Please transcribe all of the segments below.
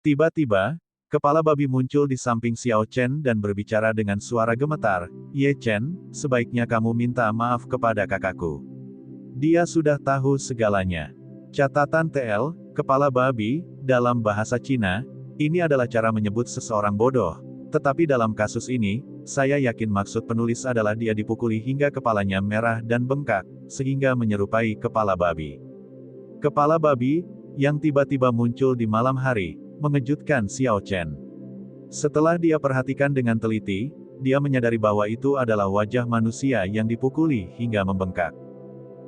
Tiba-tiba, kepala babi muncul di samping Xiao Chen dan berbicara dengan suara gemetar, "Ye Chen, sebaiknya kamu minta maaf kepada kakakku. Dia sudah tahu segalanya." Catatan TL, kepala babi, dalam bahasa Cina, ini adalah cara menyebut seseorang bodoh. Tetapi dalam kasus ini, saya yakin maksud penulis adalah dia dipukuli hingga kepalanya merah dan bengkak, sehingga menyerupai kepala babi. Kepala babi, yang tiba-tiba muncul di malam hari, mengejutkan Xiao Chen. Setelah dia perhatikan dengan teliti, dia menyadari bahwa itu adalah wajah manusia yang dipukuli hingga membengkak.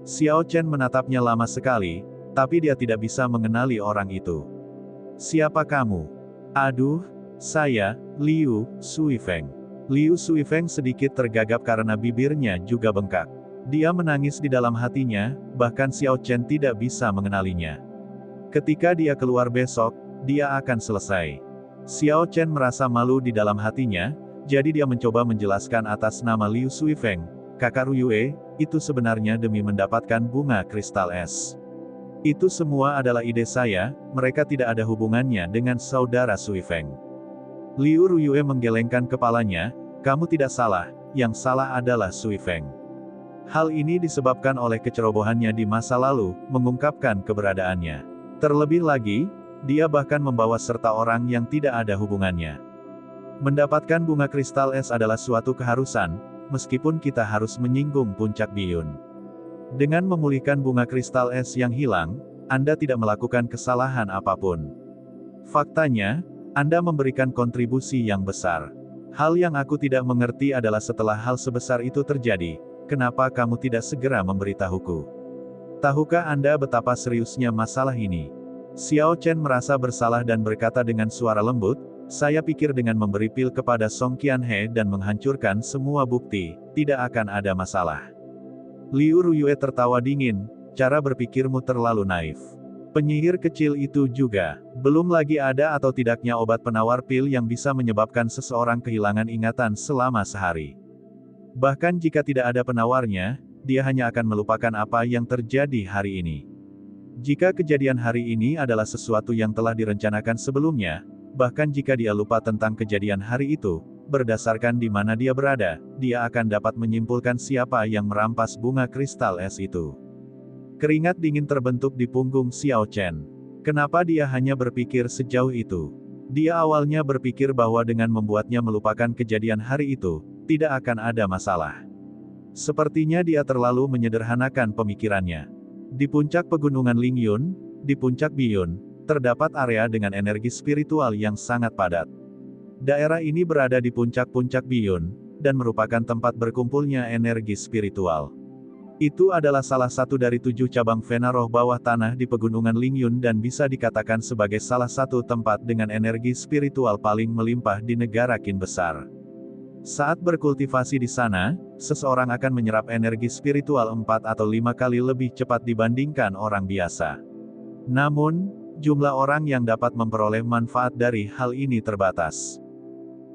Xiao Chen menatapnya lama sekali, tapi dia tidak bisa mengenali orang itu. "Siapa kamu?" "Aduh, saya, Liu Suifeng." Liu Suifeng sedikit tergagap karena bibirnya juga bengkak. Dia menangis di dalam hatinya, bahkan Xiao Chen tidak bisa mengenalinya. Ketika dia keluar besok, dia akan selesai. Xiao Chen merasa malu di dalam hatinya, jadi dia mencoba menjelaskan atas nama Liu Suifeng, "Kakak Ruyue, itu sebenarnya demi mendapatkan bunga kristal es. Itu semua adalah ide saya, mereka tidak ada hubungannya dengan saudara Suifeng." Liu Ruyue menggelengkan kepalanya, "Kamu tidak salah, yang salah adalah Suifeng. Hal ini disebabkan oleh kecerobohannya di masa lalu, mengungkapkan keberadaannya. Terlebih lagi, dia bahkan membawa serta orang yang tidak ada hubungannya. Mendapatkan bunga kristal es adalah suatu keharusan, meskipun kita harus menyinggung puncak biyun. Dengan memulihkan bunga kristal es yang hilang, Anda tidak melakukan kesalahan apapun. Faktanya, Anda memberikan kontribusi yang besar. Hal yang aku tidak mengerti adalah setelah hal sebesar itu terjadi, kenapa kamu tidak segera memberitahuku? Tahukah Anda betapa seriusnya masalah ini?" Xiao Chen merasa bersalah dan berkata dengan suara lembut, "Saya pikir dengan memberi pil kepada Song Qianhe dan menghancurkan semua bukti, tidak akan ada masalah." Liu Ruyue tertawa dingin, "Cara berpikirmu terlalu naif. Penyihir kecil itu juga, belum lagi ada atau tidaknya obat penawar pil yang bisa menyebabkan seseorang kehilangan ingatan selama sehari. Bahkan jika tidak ada penawarnya, dia hanya akan melupakan apa yang terjadi hari ini. Jika kejadian hari ini adalah sesuatu yang telah direncanakan sebelumnya, bahkan jika dia lupa tentang kejadian hari itu, berdasarkan di mana dia berada, dia akan dapat menyimpulkan siapa yang merampas bunga kristal es itu." Keringat dingin terbentuk di punggung Xiao Chen. Kenapa dia hanya berpikir sejauh itu? Dia awalnya berpikir bahwa dengan membuatnya melupakan kejadian hari itu, tidak akan ada masalah. Sepertinya dia terlalu menyederhanakan pemikirannya. Di puncak pegunungan Lingyun, di puncak Biyun, terdapat area dengan energi spiritual yang sangat padat. Daerah ini berada di puncak-puncak Biyun, dan merupakan tempat berkumpulnya energi spiritual. Itu adalah salah satu dari 7 cabang Vena roh bawah tanah di pegunungan Lingyun dan bisa dikatakan sebagai salah satu tempat dengan energi spiritual paling melimpah di negara Qin besar. Saat berkultivasi di sana, seseorang akan menyerap energi spiritual 4 atau 5 kali lebih cepat dibandingkan orang biasa. Namun, jumlah orang yang dapat memperoleh manfaat dari hal ini terbatas.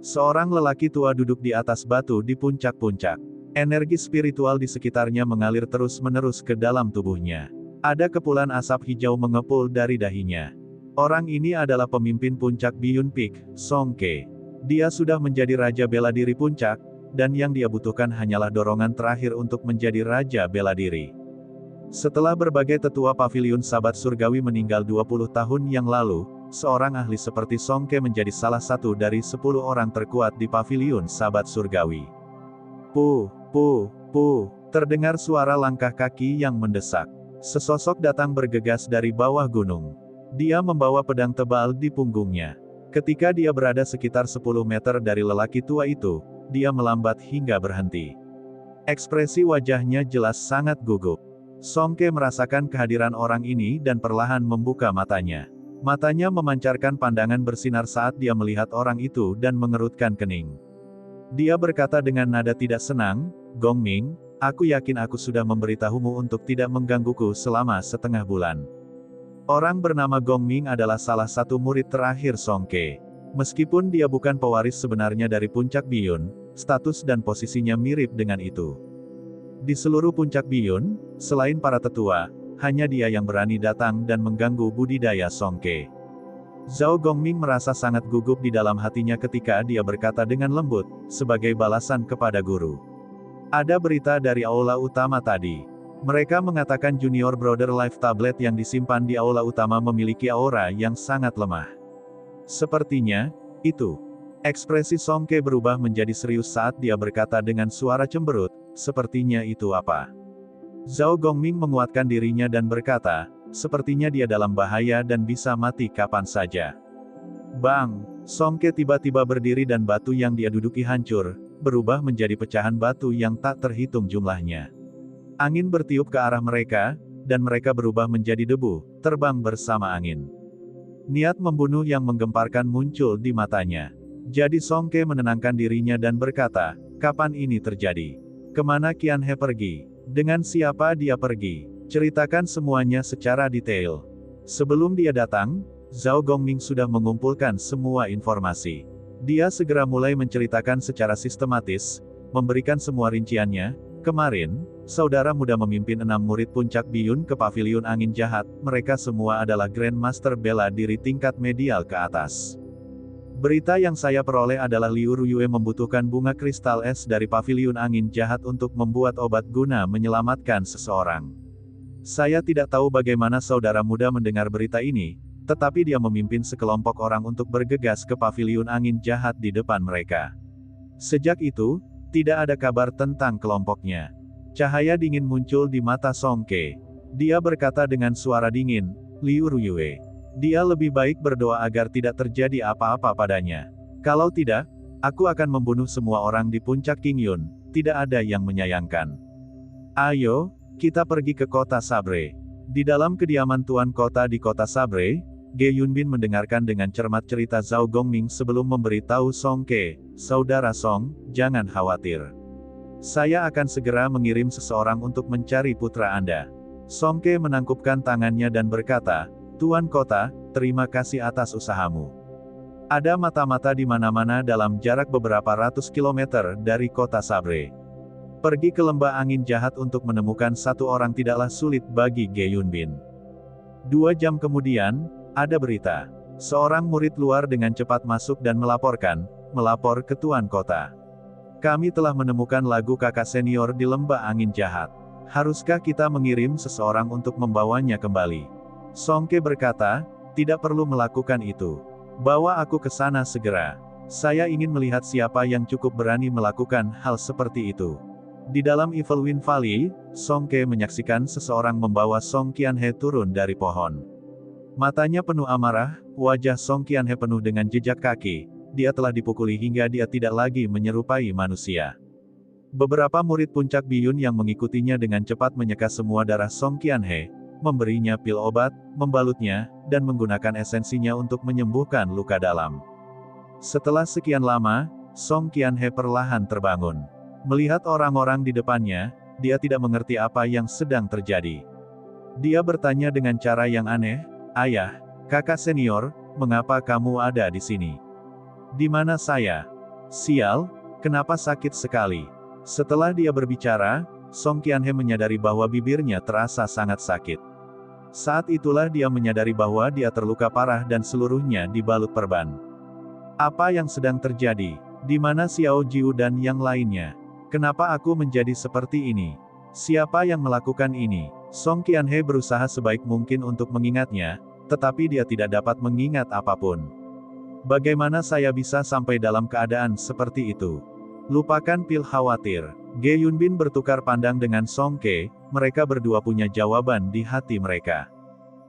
Seorang lelaki tua duduk di atas batu di puncak-puncak. Energi spiritual di sekitarnya mengalir terus-menerus ke dalam tubuhnya. Ada kepulan asap hijau mengepul dari dahinya. Orang ini adalah pemimpin puncak Biyun Peak, Song Ke. Dia sudah menjadi raja bela diri puncak, dan yang dia butuhkan hanyalah dorongan terakhir untuk menjadi raja bela diri. Setelah berbagai tetua paviliun sahabat surgawi meninggal 20 tahun yang lalu, seorang ahli seperti Song Ke menjadi salah satu dari 10 orang terkuat di paviliun sahabat surgawi. Terdengar suara langkah kaki yang mendesak. Sesosok datang bergegas dari bawah gunung. Dia membawa pedang tebal di punggungnya. Ketika dia berada sekitar 10 meter dari lelaki tua itu, dia melambat hingga berhenti. Ekspresi wajahnya jelas sangat gugup. Song Ke merasakan kehadiran orang ini dan perlahan membuka matanya. Matanya memancarkan pandangan bersinar saat dia melihat orang itu dan mengerutkan kening. Dia berkata dengan nada tidak senang, "Gong Ming, aku yakin aku sudah memberitahumu untuk tidak menggangguku selama setengah bulan." Orang bernama Gong Ming adalah salah satu murid terakhir Song Ke. Meskipun dia bukan pewaris sebenarnya dari puncak Biyun, status dan posisinya mirip dengan itu. Di seluruh puncak Biyun, selain para tetua, hanya dia yang berani datang dan mengganggu budidaya Song Ke. Zhao Gongming merasa sangat gugup di dalam hatinya ketika dia berkata dengan lembut, sebagai balasan kepada guru. Ada berita dari aula utama tadi. Mereka mengatakan Junior Brother Life Tablet yang disimpan di aula utama memiliki aura yang sangat lemah. Sepertinya, itu. Ekspresi Song Ke berubah menjadi serius saat dia berkata dengan suara cemberut, sepertinya itu apa? Zhao Gongming menguatkan dirinya dan berkata, sepertinya dia dalam bahaya dan bisa mati kapan saja. Bang! Song Ke tiba-tiba berdiri dan batu yang dia duduki hancur, berubah menjadi pecahan batu yang tak terhitung jumlahnya. Angin bertiup ke arah mereka, dan mereka berubah menjadi debu, terbang bersama angin. Niat membunuh yang menggemparkan muncul di matanya. Jadi Song Ke menenangkan dirinya dan berkata, kapan ini terjadi? Kemana Qian He pergi? Dengan siapa dia pergi? Ceritakan semuanya secara detail. Sebelum dia datang, Zhao Gongming sudah mengumpulkan semua informasi. Dia segera mulai menceritakan secara sistematis, memberikan semua rinciannya. Kemarin, saudara muda memimpin 6 murid puncak biyun ke paviliun angin jahat, mereka semua adalah Grandmaster bela diri tingkat medial ke atas. Berita yang saya peroleh adalah Liu Ruyue membutuhkan bunga kristal es dari paviliun angin jahat untuk membuat obat guna menyelamatkan seseorang. Saya tidak tahu bagaimana saudara muda mendengar berita ini, tetapi dia memimpin sekelompok orang untuk bergegas ke paviliun angin jahat di depan mereka. Sejak itu, tidak ada kabar tentang kelompoknya. Cahaya dingin muncul di mata Song Ke. Dia berkata dengan suara dingin, Liu Ruyue. Dia lebih baik berdoa agar tidak terjadi apa-apa padanya. Kalau tidak, aku akan membunuh semua orang di puncak Qingyun, tidak ada yang menyayangkan. Ayo, kita pergi ke kota Sabre. Di dalam kediaman tuan kota di kota Sabre, Ge Yunbin mendengarkan dengan cermat cerita Zhao Gongming sebelum memberitahu Song Ke, saudara Song, jangan khawatir. Saya akan segera mengirim seseorang untuk mencari putra Anda. Song Ke menangkupkan tangannya dan berkata, Tuan kota, terima kasih atas usahamu. Ada mata-mata di mana-mana dalam jarak beberapa ratus kilometer dari kota Sabre. Pergi ke lembah angin jahat untuk menemukan satu orang tidaklah sulit bagi Ge Yunbin. 2 jam kemudian, ada berita. Seorang murid luar dengan cepat masuk dan melapor ke tuan kota. Kami telah menemukan lagu kakak senior di lembah angin jahat. Haruskah kita mengirim seseorang untuk membawanya kembali? Song Ke berkata, tidak perlu melakukan itu. Bawa aku ke sana segera. Saya ingin melihat siapa yang cukup berani melakukan hal seperti itu. Di dalam Evil Wind Valley, Song Ke menyaksikan seseorang membawa Song Qianhe turun dari pohon. Matanya penuh amarah, wajah Song Qianhe penuh dengan jejak kaki. Dia telah dipukuli hingga dia tidak lagi menyerupai manusia. Beberapa murid puncak biyun yang mengikutinya dengan cepat menyeka semua darah Song Qianhe, memberinya pil obat, membalutnya, dan menggunakan esensinya untuk menyembuhkan luka dalam. Setelah sekian lama, Song Qianhe perlahan terbangun. Melihat orang-orang di depannya, dia tidak mengerti apa yang sedang terjadi. Dia bertanya dengan cara yang aneh, Ayah, kakak senior, mengapa kamu ada di sini? Di mana saya? Sial, kenapa sakit sekali? Setelah dia berbicara, Song Qianhe menyadari bahwa bibirnya terasa sangat sakit. Saat itulah dia menyadari bahwa dia terluka parah dan seluruhnya dibalut perban. Apa yang sedang terjadi? Di mana Xiao Jiu dan yang lainnya? Kenapa aku menjadi seperti ini? Siapa yang melakukan ini? Song Qianhe berusaha sebaik mungkin untuk mengingatnya, tetapi dia tidak dapat mengingat apapun. Bagaimana saya bisa sampai dalam keadaan seperti itu? Lupakan pil khawatir. Ge Yunbin bertukar pandang dengan Song Ke, mereka berdua punya jawaban di hati mereka.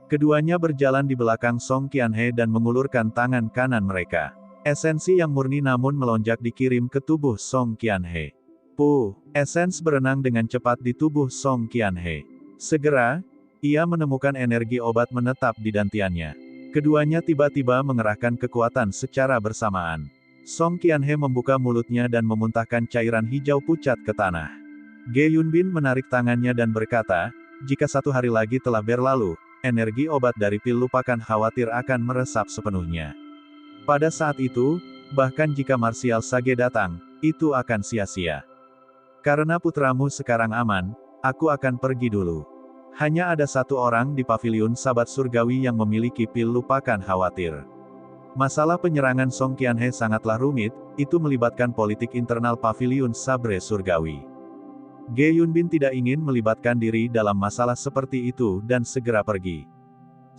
Keduanya berjalan di belakang Song Qianhe dan mengulurkan tangan kanan mereka. Esensi yang murni namun melonjak dikirim ke tubuh Song Qianhe. Esens berenang dengan cepat di tubuh Song Qianhe. Segera, ia menemukan energi obat menetap di dantiannya. Keduanya tiba-tiba mengerahkan kekuatan secara bersamaan. Song Qianhe membuka mulutnya dan memuntahkan cairan hijau pucat ke tanah. Ge Yunbin menarik tangannya dan berkata, jika 1 hari lagi telah berlalu, energi obat dari pil lupakan khawatir akan meresap sepenuhnya. Pada saat itu, bahkan jika Martial Sage datang, itu akan sia-sia. Karena putramu sekarang aman, aku akan pergi dulu. Hanya ada 1 orang di paviliun sahabat surgawi yang memiliki pil lupakan khawatir. Masalah penyerangan Song Qianhe sangatlah rumit, itu melibatkan politik internal Paviliun Sabre Surgawi. Ge Yunbin tidak ingin melibatkan diri dalam masalah seperti itu dan segera pergi.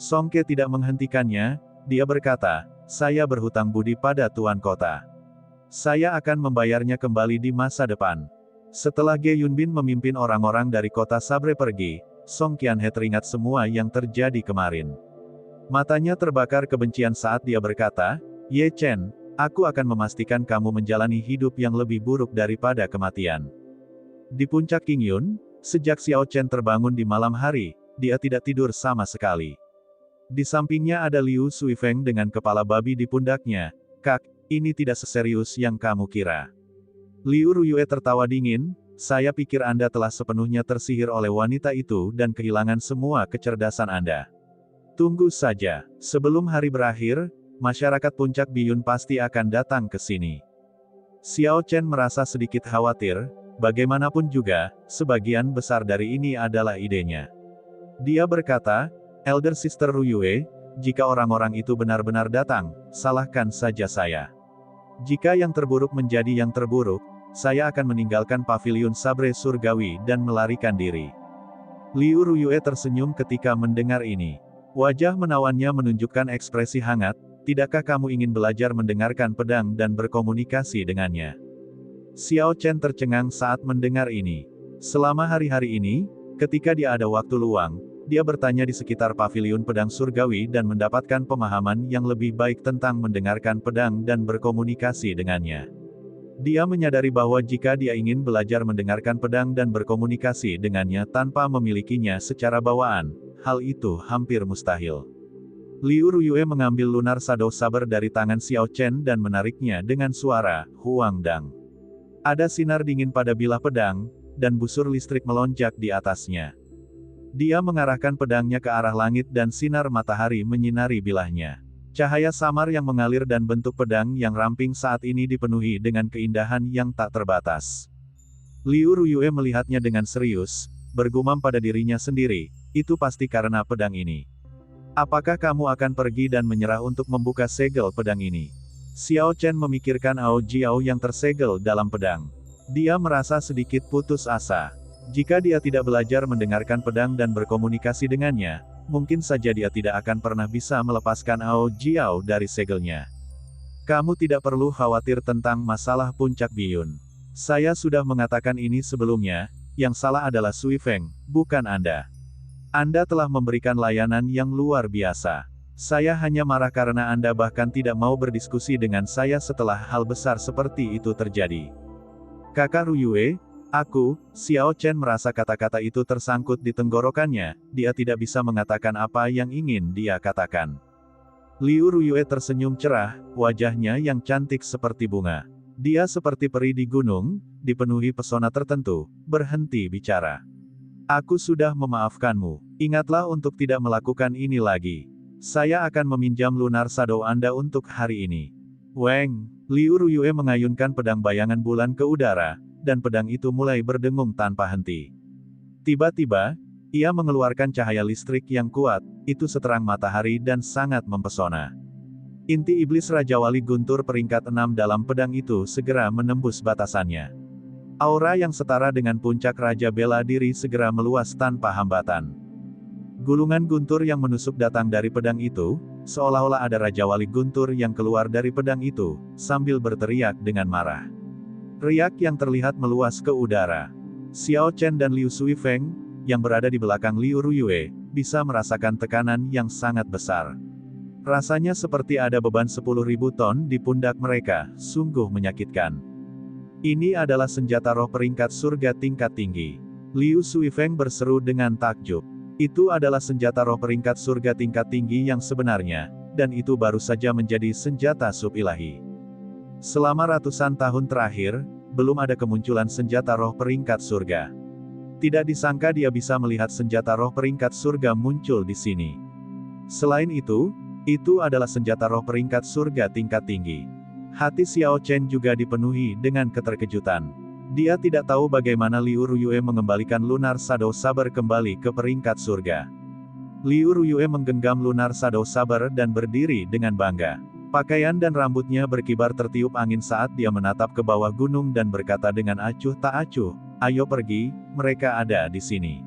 Song Ke tidak menghentikannya, dia berkata, saya berhutang budi pada Tuan Kota. Saya akan membayarnya kembali di masa depan. Setelah Ge Yunbin memimpin orang-orang dari kota Sabre pergi, Song Qianhe teringat semua yang terjadi kemarin. Matanya terbakar kebencian saat dia berkata, Ye Chen, aku akan memastikan kamu menjalani hidup yang lebih buruk daripada kematian. Di puncak Qingyun, sejak Xiao Chen terbangun di malam hari, dia tidak tidur sama sekali. Di sampingnya ada Liu Suifeng dengan kepala babi di pundaknya. Kak, ini tidak seserius yang kamu kira. Liu Ruyue tertawa dingin, saya pikir Anda telah sepenuhnya tersihir oleh wanita itu dan kehilangan semua kecerdasan Anda. Tunggu saja, sebelum hari berakhir, masyarakat puncak Biyun pasti akan datang ke sini. Xiao Chen merasa sedikit khawatir, bagaimanapun juga, sebagian besar dari ini adalah idenya. Dia berkata, Elder Sister Ruyue, jika orang-orang itu benar-benar datang, salahkan saja saya. Jika yang terburuk menjadi yang terburuk, saya akan meninggalkan Paviliun Sabre Surgawi dan melarikan diri. Liu Ruyue tersenyum ketika mendengar ini. Wajah menawannya menunjukkan ekspresi hangat, tidakkah kamu ingin belajar mendengarkan pedang dan berkomunikasi dengannya? Xiao Chen tercengang saat mendengar ini. Selama hari-hari ini, ketika dia ada waktu luang, dia bertanya di sekitar Paviliun Pedang Surgawi dan mendapatkan pemahaman yang lebih baik tentang mendengarkan pedang dan berkomunikasi dengannya. Dia menyadari bahwa jika dia ingin belajar mendengarkan pedang dan berkomunikasi dengannya tanpa memilikinya secara bawaan, hal itu hampir mustahil. Liu Ruyue mengambil lunar Shadow Saber dari tangan Xiao Chen dan menariknya dengan suara, Huang Dang. Ada sinar dingin pada bilah pedang, dan busur listrik melonjak di atasnya. Dia mengarahkan pedangnya ke arah langit dan sinar matahari menyinari bilahnya. Cahaya samar yang mengalir dan bentuk pedang yang ramping saat ini dipenuhi dengan keindahan yang tak terbatas. Liu Ruyue melihatnya dengan serius, bergumam pada dirinya sendiri, itu pasti karena pedang ini. Apakah kamu akan pergi dan menyerah untuk membuka segel pedang ini? Xiao Chen memikirkan Ao Jiao yang tersegel dalam pedang. Dia merasa sedikit putus asa. Jika dia tidak belajar mendengarkan pedang dan berkomunikasi dengannya, mungkin saja dia tidak akan pernah bisa melepaskan Ao Jiao dari segelnya. Kamu tidak perlu khawatir tentang masalah puncak Biyun. Saya sudah mengatakan ini sebelumnya, yang salah adalah Sui Feng, bukan Anda. Anda telah memberikan layanan yang luar biasa. Saya hanya marah karena Anda bahkan tidak mau berdiskusi dengan saya setelah hal besar seperti itu terjadi. Kakak Ruyue, Xiao Chen merasa kata-kata itu tersangkut di tenggorokannya, dia tidak bisa mengatakan apa yang ingin dia katakan. Liu Ruyue tersenyum cerah, wajahnya yang cantik seperti bunga. Dia seperti peri di gunung, dipenuhi pesona tertentu, berhenti bicara. Aku sudah memaafkanmu. Ingatlah untuk tidak melakukan ini lagi. Saya akan meminjam lunar shadow Anda untuk hari ini. Weng, Liu Ruyue mengayunkan pedang bayangan bulan ke udara, dan pedang itu mulai berdengung tanpa henti. Tiba-tiba, ia mengeluarkan cahaya listrik yang kuat, itu seterang matahari dan sangat mempesona. Inti iblis Raja Wali Guntur peringkat 6 dalam pedang itu segera menembus batasannya. Aura yang setara dengan puncak Raja Bela Diri segera meluas tanpa hambatan. Gulungan guntur yang menusuk datang dari pedang itu, seolah-olah ada Raja Wali Guntur yang keluar dari pedang itu, sambil berteriak dengan marah. Riak yang terlihat meluas ke udara. Xiao Chen dan Liu Suifeng, yang berada di belakang Liu Ruyue, bisa merasakan tekanan yang sangat besar. Rasanya seperti ada beban 10.000 ton di pundak mereka, sungguh menyakitkan. Ini adalah senjata roh peringkat surga tingkat tinggi. Liu Suifeng berseru dengan takjub. Itu adalah senjata roh peringkat surga tingkat tinggi yang sebenarnya, dan itu baru saja menjadi senjata sub ilahi. Selama ratusan tahun terakhir, belum ada kemunculan senjata roh peringkat surga. Tidak disangka dia bisa melihat senjata roh peringkat surga muncul di sini. Selain itu adalah senjata roh peringkat surga tingkat tinggi. Hati Xiao Chen juga dipenuhi dengan keterkejutan. Dia tidak tahu bagaimana Liu Ruyue mengembalikan lunar Shadow Saber kembali ke peringkat surga. Liu Ruyue menggenggam lunar Shadow Saber dan berdiri dengan bangga. Pakaian dan rambutnya berkibar tertiup angin saat dia menatap ke bawah gunung dan berkata dengan acuh tak acuh, "Ayo pergi, mereka ada di sini."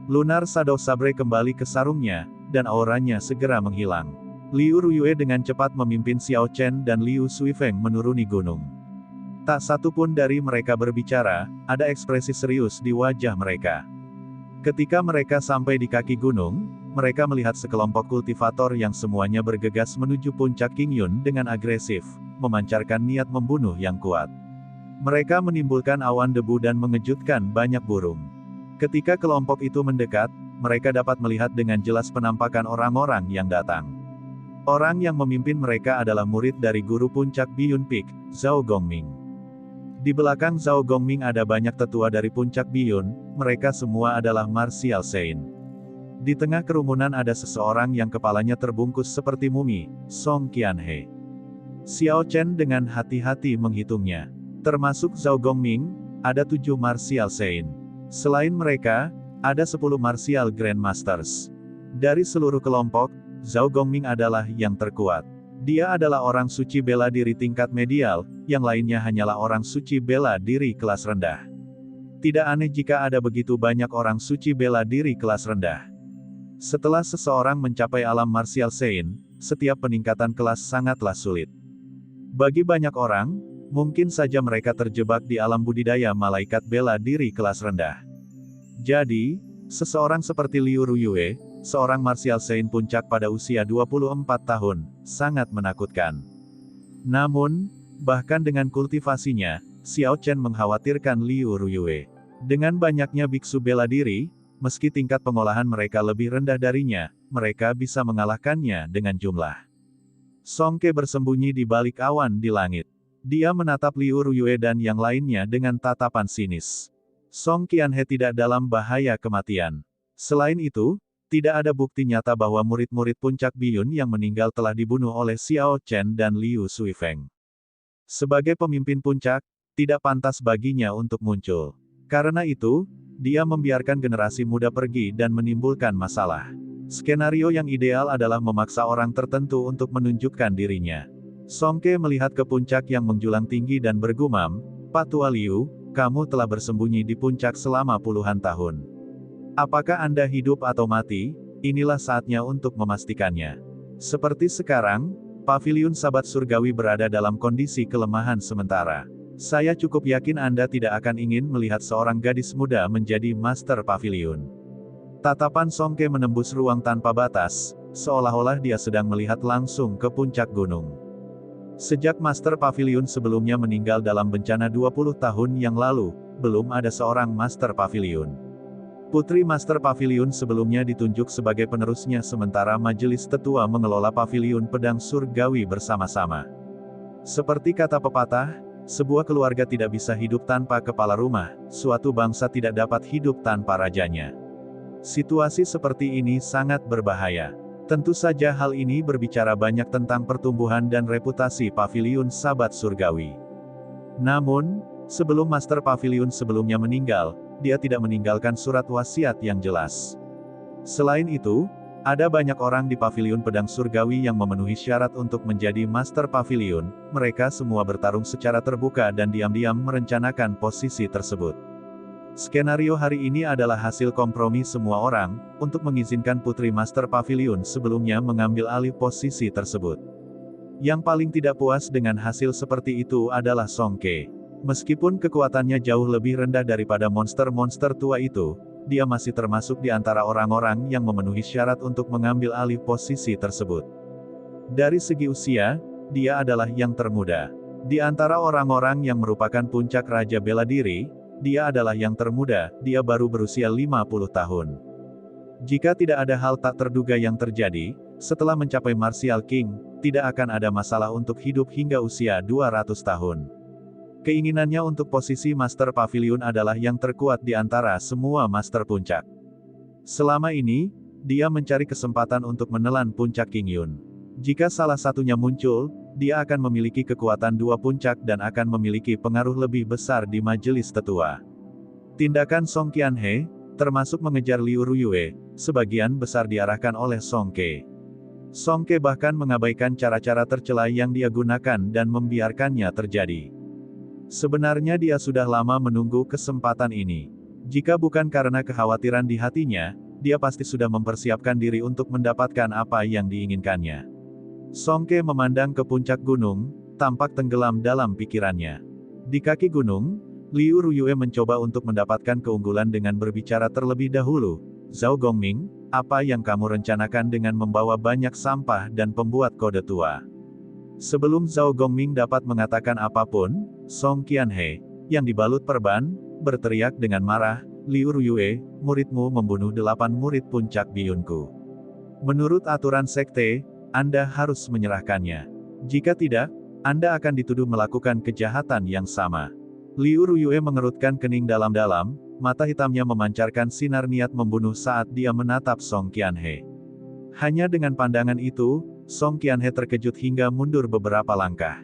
Lunar Shadow Sabre kembali ke sarungnya, dan auranya segera menghilang. Liu Ruyue dengan cepat memimpin Xiao Chen dan Liu Suifeng menuruni gunung. Tak satu pun dari mereka berbicara, ada ekspresi serius di wajah mereka. Ketika mereka sampai di kaki gunung, mereka melihat sekelompok kultivator yang semuanya bergegas menuju puncak Qingyun dengan agresif, memancarkan niat membunuh yang kuat. Mereka menimbulkan awan debu dan mengejutkan banyak burung. Ketika kelompok itu mendekat, mereka dapat melihat dengan jelas penampakan orang-orang yang datang. Orang yang memimpin mereka adalah murid dari guru puncak Biyun Peak, Zhao Gongming. Di belakang Zhao Gongming ada banyak tetua dari puncak Biyun, mereka semua adalah martial saint. Di tengah kerumunan ada seseorang yang kepalanya terbungkus seperti mumi, Song Qianhe. Xiao Chen dengan hati-hati menghitungnya. Termasuk Zhao Gongming, ada 7 martial saint. Selain mereka, ada 10 martial grandmasters. Dari seluruh kelompok, Zhao Gongming adalah yang terkuat. Dia adalah orang suci bela diri tingkat medial, yang lainnya hanyalah orang suci bela diri kelas rendah. Tidak aneh jika ada begitu banyak orang suci bela diri kelas rendah. Setelah seseorang mencapai alam martial saint, setiap peningkatan kelas sangatlah sulit. Bagi banyak orang, mungkin saja mereka terjebak di alam budidaya malaikat bela diri kelas rendah. Jadi, seseorang seperti Liu Ruyue, seorang martial saint puncak pada usia 24 tahun, sangat menakutkan. Namun, bahkan dengan kultivasinya, Xiao Chen mengkhawatirkan Liu Ruyue. Dengan banyaknya biksu bela diri, meski tingkat pengolahan mereka lebih rendah darinya, mereka bisa mengalahkannya dengan jumlah. Song Ke bersembunyi di balik awan di langit. Dia menatap Liu Ruyue dan yang lainnya dengan tatapan sinis. Song Qianhe tidak dalam bahaya kematian. Selain itu, tidak ada bukti nyata bahwa murid-murid puncak Biyun yang meninggal telah dibunuh oleh Xiao Chen dan Liu Suifeng. Sebagai pemimpin puncak, tidak pantas baginya untuk muncul. Karena itu, dia membiarkan generasi muda pergi dan menimbulkan masalah. Skenario yang ideal adalah memaksa orang tertentu untuk menunjukkan dirinya. Song Ke melihat ke puncak yang menjulang tinggi dan bergumam, "Pak Tua Liu, kamu telah bersembunyi di puncak selama puluhan tahun. Apakah Anda hidup atau mati? Inilah saatnya untuk memastikannya." Seperti sekarang, Paviliun Sabat Surgawi berada dalam kondisi kelemahan sementara. Saya cukup yakin Anda tidak akan ingin melihat seorang gadis muda menjadi Master Pavilion. Tatapan Song Ke menembus ruang tanpa batas, seolah-olah dia sedang melihat langsung ke puncak gunung. Sejak Master Pavilion sebelumnya meninggal dalam bencana 20 tahun yang lalu, belum ada seorang Master Pavilion. Putri Master Pavilion sebelumnya ditunjuk sebagai penerusnya sementara Majelis Tetua mengelola Pavilion Pedang Surgawi bersama-sama. Seperti kata pepatah, sebuah keluarga tidak bisa hidup tanpa kepala rumah, suatu bangsa tidak dapat hidup tanpa rajanya. Situasi seperti ini sangat berbahaya. Tentu saja hal ini berbicara banyak tentang pertumbuhan dan reputasi Paviliun Sabat Surgawi. Namun, sebelum Master Pavilion sebelumnya meninggal, dia tidak meninggalkan surat wasiat yang jelas. Selain itu, ada banyak orang di Paviliun Pedang Surgawi yang memenuhi syarat untuk menjadi Master Pavilion, mereka semua bertarung secara terbuka dan diam-diam merencanakan posisi tersebut. Skenario hari ini adalah hasil kompromi semua orang, untuk mengizinkan Putri Master Pavilion sebelumnya mengambil alih posisi tersebut. Yang paling tidak puas dengan hasil seperti itu adalah Song Ke. Meskipun kekuatannya jauh lebih rendah daripada monster-monster tua itu, dia masih termasuk di antara orang-orang yang memenuhi syarat untuk mengambil alih posisi tersebut. Dari segi usia, dia adalah yang termuda. Di antara orang-orang yang merupakan puncak Raja Bela Diri, dia adalah yang termuda, dia baru berusia 50 tahun. Jika tidak ada hal tak terduga yang terjadi, setelah mencapai Martial King, tidak akan ada masalah untuk hidup hingga usia 200 tahun. Keinginannya untuk posisi Master Pavilion adalah yang terkuat di antara semua Master Puncak. Selama ini, dia mencari kesempatan untuk menelan puncak Qingyun. Jika salah satunya muncul, dia akan memiliki kekuatan 2 puncak dan akan memiliki pengaruh lebih besar di majelis tetua. Tindakan Song Qianhe, termasuk mengejar Liu Ruyue, sebagian besar diarahkan oleh Song Ke. Songke bahkan mengabaikan cara-cara tercela yang dia gunakan dan membiarkannya terjadi. Sebenarnya dia sudah lama menunggu kesempatan ini. Jika bukan karena kekhawatiran di hatinya, dia pasti sudah mempersiapkan diri untuk mendapatkan apa yang diinginkannya. Songke memandang ke puncak gunung, tampak tenggelam dalam pikirannya. Di kaki gunung, Liu Ruyue mencoba untuk mendapatkan keunggulan dengan berbicara terlebih dahulu. Zhao Gongming, apa yang kamu rencanakan dengan membawa banyak sampah dan pembuat kode tua? Sebelum Zhao Gongming dapat mengatakan apapun, Song Qianhe, yang dibalut perban, berteriak dengan marah, Liu Ruyue, muridmu membunuh 8 murid puncak biyunku. Menurut aturan sekte, Anda harus menyerahkannya. Jika tidak, Anda akan dituduh melakukan kejahatan yang sama. Liu Ruyue mengerutkan kening dalam-dalam, mata hitamnya memancarkan sinar niat membunuh saat dia menatap Song Qianhe. Hanya dengan pandangan itu, Song Qianhe terkejut hingga mundur beberapa langkah.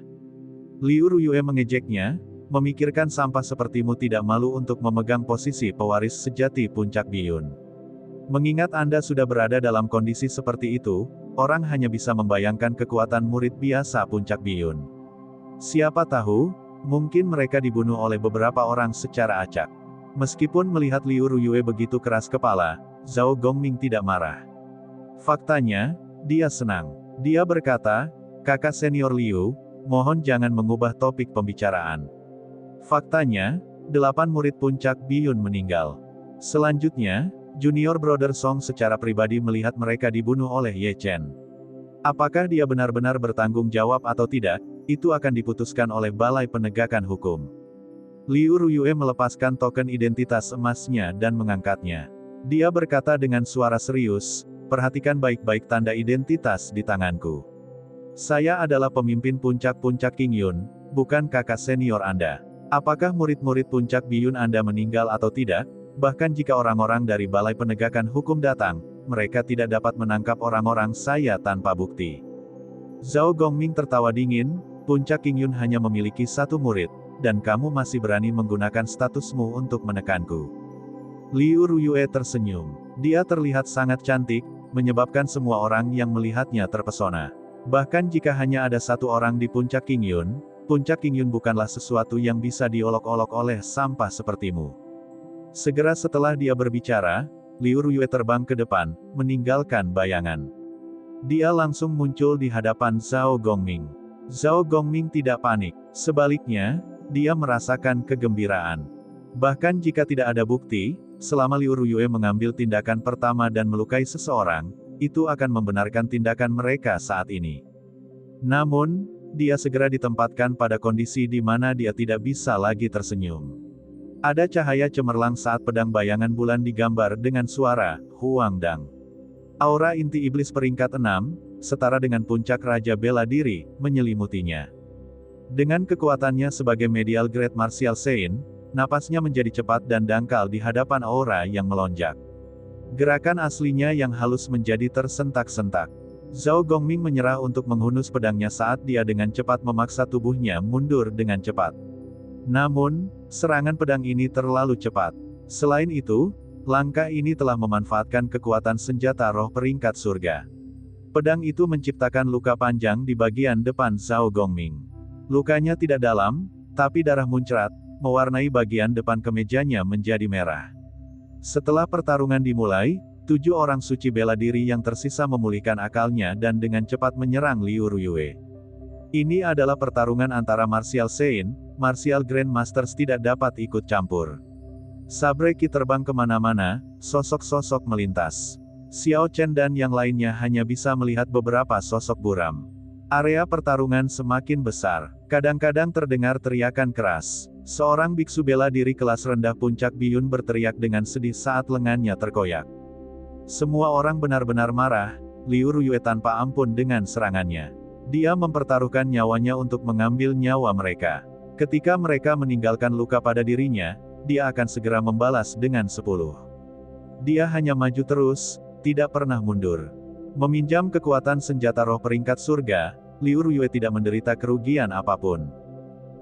Liu Ruyue mengejeknya, memikirkan sampah sepertimu tidak malu untuk memegang posisi pewaris sejati puncak biyun. Mengingat Anda sudah berada dalam kondisi seperti itu, orang hanya bisa membayangkan kekuatan murid biasa puncak biyun. Siapa tahu, mungkin mereka dibunuh oleh beberapa orang secara acak. Meskipun melihat Liu Ruyue begitu keras kepala, Zhao Gongming tidak marah. Faktanya, dia senang. Dia berkata, kakak senior Liu, mohon jangan mengubah topik pembicaraan. Faktanya, 8 murid puncak biyun meninggal. Selanjutnya, junior brother Song secara pribadi melihat mereka dibunuh oleh Ye Chen. Apakah dia benar-benar bertanggung jawab atau tidak, itu akan diputuskan oleh Balai Penegakan Hukum. Liu Ruyue melepaskan token identitas emasnya dan mengangkatnya. Dia berkata dengan suara serius, perhatikan baik-baik tanda identitas di tanganku. Saya adalah pemimpin puncak-puncak Qingyun, bukan kakak senior Anda. Apakah murid-murid puncak biyun Anda meninggal atau tidak? Bahkan jika orang-orang dari Balai Penegakan Hukum datang, mereka tidak dapat menangkap orang-orang saya tanpa bukti. Zhao Gongming tertawa dingin, puncak Qingyun hanya memiliki 1 murid, dan kamu masih berani menggunakan statusmu untuk menekanku. Liu Ruyue tersenyum. Dia terlihat sangat cantik, menyebabkan semua orang yang melihatnya terpesona. Bahkan jika hanya ada 1 orang di puncak Qingyun bukanlah sesuatu yang bisa diolok-olok oleh sampah sepertimu. Segera setelah dia berbicara, Liu Ruyue terbang ke depan, meninggalkan bayangan. Dia langsung muncul di hadapan Zhao Gongming. Zhao Gongming tidak panik, sebaliknya, dia merasakan kegembiraan. Bahkan jika tidak ada bukti, selama Liu Ruyue mengambil tindakan pertama dan melukai seseorang, itu akan membenarkan tindakan mereka saat ini. Namun, dia segera ditempatkan pada kondisi di mana dia tidak bisa lagi tersenyum. Ada cahaya cemerlang saat pedang bayangan bulan digambar dengan suara, Huangdang. Aura inti iblis peringkat 6, setara dengan puncak Raja Bela Diri, menyelimutinya. Dengan kekuatannya sebagai medial grade martial Sein, napasnya menjadi cepat dan dangkal di hadapan aura yang melonjak. Gerakan aslinya yang halus menjadi tersentak-sentak. Zhao Gongming menyerah untuk menghunus pedangnya saat dia dengan cepat memaksa tubuhnya mundur dengan cepat. Namun, serangan pedang ini terlalu cepat. Selain itu, langkah ini telah memanfaatkan kekuatan senjata roh peringkat surga. Pedang itu menciptakan luka panjang di bagian depan Zhao Gongming. Lukanya tidak dalam, tapi darah muncrat, mewarnai bagian depan kemejanya menjadi merah. Setelah pertarungan dimulai, 7 orang suci bela diri yang tersisa memulihkan akalnya dan dengan cepat menyerang Liu Ruyue. Ini adalah pertarungan antara martial Sein, martial Grandmasters tidak dapat ikut campur. Sabre Qi terbang kemana-mana, sosok-sosok melintas. Xiao Chen dan yang lainnya hanya bisa melihat beberapa sosok buram. Area pertarungan semakin besar. Kadang-kadang terdengar teriakan keras. Seorang biksu bela diri kelas rendah puncak biyun berteriak dengan sedih saat lengannya terkoyak. Semua orang benar-benar marah, Liu Ruyue tanpa ampun dengan serangannya. Dia mempertaruhkan nyawanya untuk mengambil nyawa mereka. Ketika mereka meninggalkan luka pada dirinya, dia akan segera membalas dengan 10. Dia hanya maju terus, tidak pernah mundur. Meminjam kekuatan senjata roh peringkat surga, Liu Ruyue tidak menderita kerugian apapun.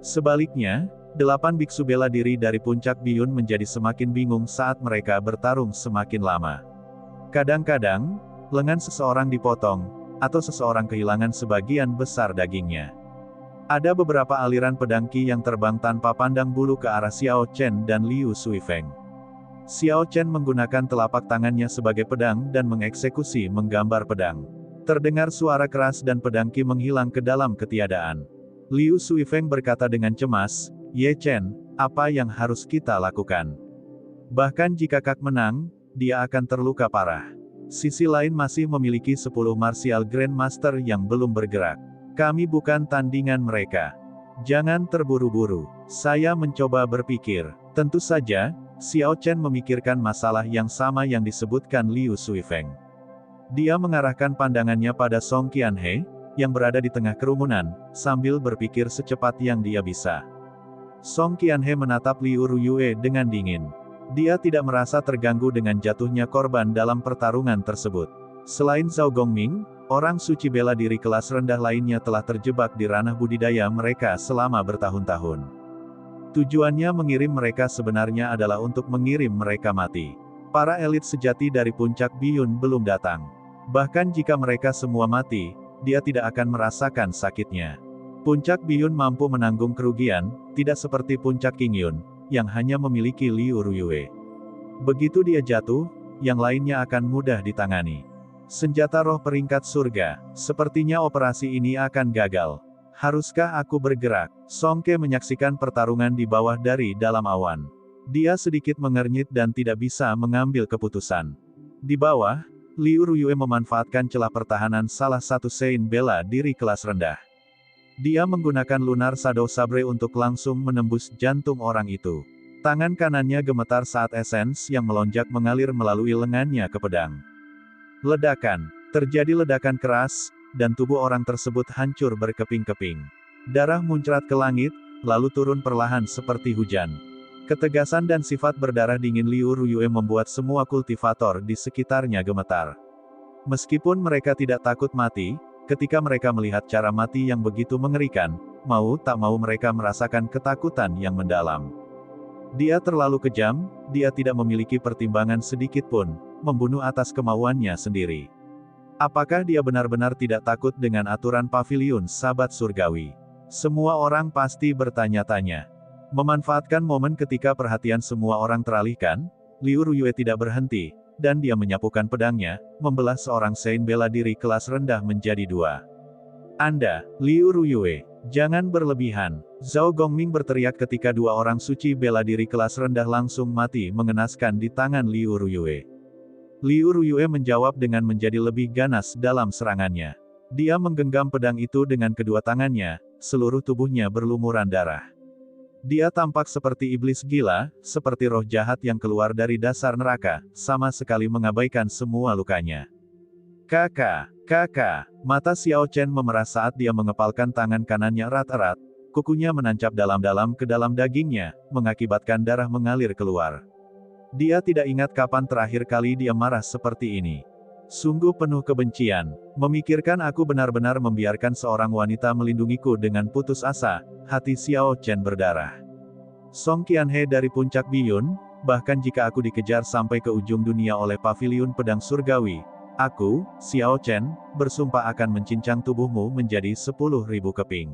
Sebaliknya, 8 biksu bela diri dari puncak biyun menjadi semakin bingung saat mereka bertarung semakin lama. Kadang-kadang, lengan seseorang dipotong, atau seseorang kehilangan sebagian besar dagingnya. Ada beberapa aliran pedang Qi yang terbang tanpa pandang bulu ke arah Xiao Chen dan Liu Suifeng. Xiao Chen menggunakan telapak tangannya sebagai pedang dan mengeksekusi menggambar pedang. Terdengar suara keras dan pedang Qi menghilang ke dalam ketiadaan. Liu Suifeng berkata dengan cemas, "Ye Chen, apa yang harus kita lakukan? Bahkan jika Kak menang, dia akan terluka parah. Sisi lain masih memiliki 10 martial grandmaster yang belum bergerak. Kami bukan tandingan mereka. Jangan terburu-buru." Saya mencoba berpikir. Tentu saja, Xiao Chen memikirkan masalah yang sama yang disebutkan Liu Suifeng. Dia mengarahkan pandangannya pada Song Qianhe, yang berada di tengah kerumunan, sambil berpikir secepat yang dia bisa. Song Qianhe menatap Liu Ruyue dengan dingin. Dia tidak merasa terganggu dengan jatuhnya korban dalam pertarungan tersebut. Selain Zhao Gongming, orang suci bela diri kelas rendah lainnya telah terjebak di ranah budidaya mereka selama bertahun-tahun. Tujuannya mengirim mereka sebenarnya adalah untuk mengirim mereka mati. Para elit sejati dari puncak Biyun belum datang. Bahkan jika mereka semua mati, dia tidak akan merasakan sakitnya. Puncak Biyun mampu menanggung kerugian, tidak seperti puncak Qingyun, yang hanya memiliki Liu Ruyue. Begitu dia jatuh, yang lainnya akan mudah ditangani. Senjata roh peringkat surga, sepertinya operasi ini akan gagal. Haruskah aku bergerak? Song Ke menyaksikan pertarungan di bawah dari dalam awan. Dia sedikit mengernyit dan tidak bisa mengambil keputusan. Di bawah, Liu Ruyue memanfaatkan celah pertahanan salah satu Sein bela diri kelas rendah. Dia menggunakan Lunar Shadow Sabre untuk langsung menembus jantung orang itu. Tangan kanannya gemetar saat esens yang melonjak mengalir melalui lengannya ke pedang. Ledakan. Terjadi ledakan keras, dan tubuh orang tersebut hancur berkeping-keping. Darah muncrat ke langit, lalu turun perlahan seperti hujan. Ketegasan dan sifat berdarah dingin Liu Ruyue membuat semua kultivator di sekitarnya gemetar. Meskipun mereka tidak takut mati, ketika mereka melihat cara mati yang begitu mengerikan, mau tak mau mereka merasakan ketakutan yang mendalam. Dia terlalu kejam, dia tidak memiliki pertimbangan sedikit pun, membunuh atas kemauannya sendiri. Apakah dia benar-benar tidak takut dengan aturan paviliun sahabat surgawi? Semua orang pasti bertanya-tanya. Memanfaatkan momen ketika perhatian semua orang teralihkan, Liu Ruyue tidak berhenti, dan dia menyapukan pedangnya, membelah seorang Sein bela diri kelas rendah menjadi dua. "Anda, Liu Ruyue, jangan berlebihan!" Zhao Gongming berteriak ketika dua orang suci bela diri kelas rendah langsung mati mengenaskan di tangan Liu Ruyue. Liu Ruyue menjawab dengan menjadi lebih ganas dalam serangannya. Dia menggenggam pedang itu dengan kedua tangannya, seluruh tubuhnya berlumuran darah. Dia tampak seperti iblis gila, seperti roh jahat yang keluar dari dasar neraka, sama sekali mengabaikan semua lukanya. Kakak, mata Xiao Chen memerah saat dia mengepalkan tangan kanannya erat-erat, kukunya menancap dalam-dalam ke dalam dagingnya, mengakibatkan darah mengalir keluar. Dia tidak ingat kapan terakhir kali dia marah seperti ini. Sungguh penuh kebencian. Memikirkan aku benar-benar membiarkan seorang wanita melindungiku dengan putus asa, hati Xiao Chen berdarah. Song Qianhe dari puncak Biyun, bahkan jika aku dikejar sampai ke ujung dunia oleh paviliun pedang surgawi, aku, Xiao Chen, bersumpah akan mencincang tubuhmu menjadi 10.000 keping.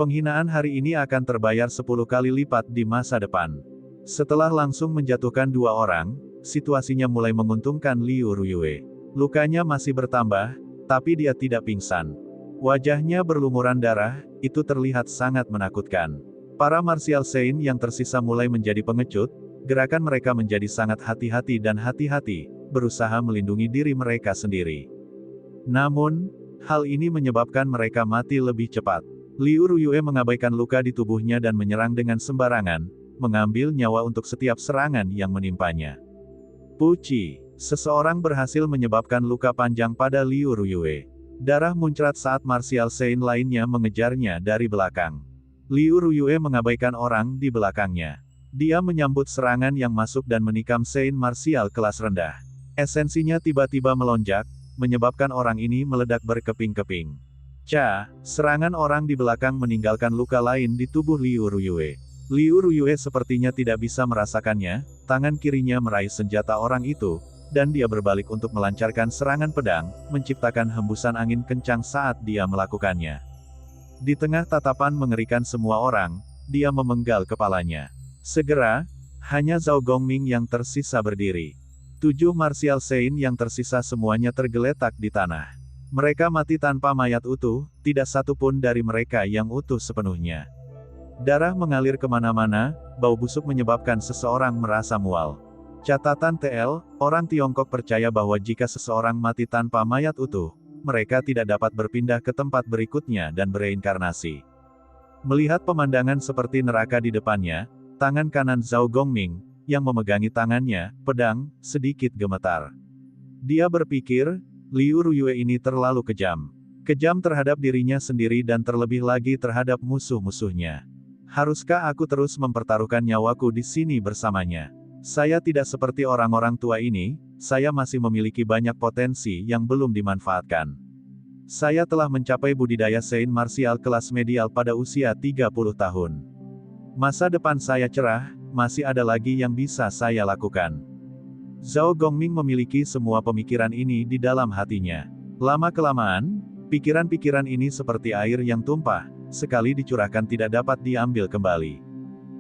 Penghinaan hari ini akan terbayar 10 kali lipat di masa depan. Setelah langsung menjatuhkan dua orang, situasinya mulai menguntungkan Liu Ruyue. Lukanya masih bertambah, tapi dia tidak pingsan. Wajahnya berlumuran darah, itu terlihat sangat menakutkan. Para martial Sein yang tersisa mulai menjadi pengecut, gerakan mereka menjadi sangat hati-hati dan hati-hati, berusaha melindungi diri mereka sendiri. Namun, hal ini menyebabkan mereka mati lebih cepat. Liu Ruyue mengabaikan luka di tubuhnya dan menyerang dengan sembarangan, mengambil nyawa untuk setiap serangan yang menimpanya. Puci, seseorang berhasil menyebabkan luka panjang pada Liu Ruyue. Darah muncrat saat martial Sein lainnya mengejarnya dari belakang. Liu Ruyue mengabaikan orang di belakangnya. Dia menyambut serangan yang masuk dan menikam Sein martial kelas rendah. Esensinya tiba-tiba melonjak, menyebabkan orang ini meledak berkeping-keping. Serangan orang di belakang meninggalkan luka lain di tubuh Liu Ruyue. Liu Ruyue sepertinya tidak bisa merasakannya, tangan kirinya meraih senjata orang itu, dan dia berbalik untuk melancarkan serangan pedang, menciptakan hembusan angin kencang saat dia melakukannya. Di tengah tatapan mengerikan semua orang, dia memenggal kepalanya. Segera, hanya Zhao Gongming yang tersisa berdiri. 7 martial saint yang tersisa semuanya tergeletak di tanah. Mereka mati tanpa mayat utuh, tidak satu pun dari mereka yang utuh sepenuhnya. Darah mengalir kemana-mana, bau busuk menyebabkan seseorang merasa mual. Catatan TL, orang Tiongkok percaya bahwa jika seseorang mati tanpa mayat utuh, mereka tidak dapat berpindah ke tempat berikutnya dan bereinkarnasi. Melihat pemandangan seperti neraka di depannya, tangan kanan Zhao Gongming, yang memegangi tangannya, pedang, sedikit gemetar. Dia berpikir, Liu Ruyue ini terlalu kejam. Kejam terhadap dirinya sendiri dan terlebih lagi terhadap musuh-musuhnya. Haruskah aku terus mempertaruhkan nyawaku di sini bersamanya? Saya tidak seperti orang-orang tua ini, saya masih memiliki banyak potensi yang belum dimanfaatkan. Saya telah mencapai budidaya Saint Martial kelas medial pada usia 30 tahun. Masa depan saya cerah, masih ada lagi yang bisa saya lakukan. Zhao Gongming memiliki semua pemikiran ini di dalam hatinya. Lama-kelamaan, pikiran-pikiran ini seperti air yang tumpah, sekali dicurahkan tidak dapat diambil kembali.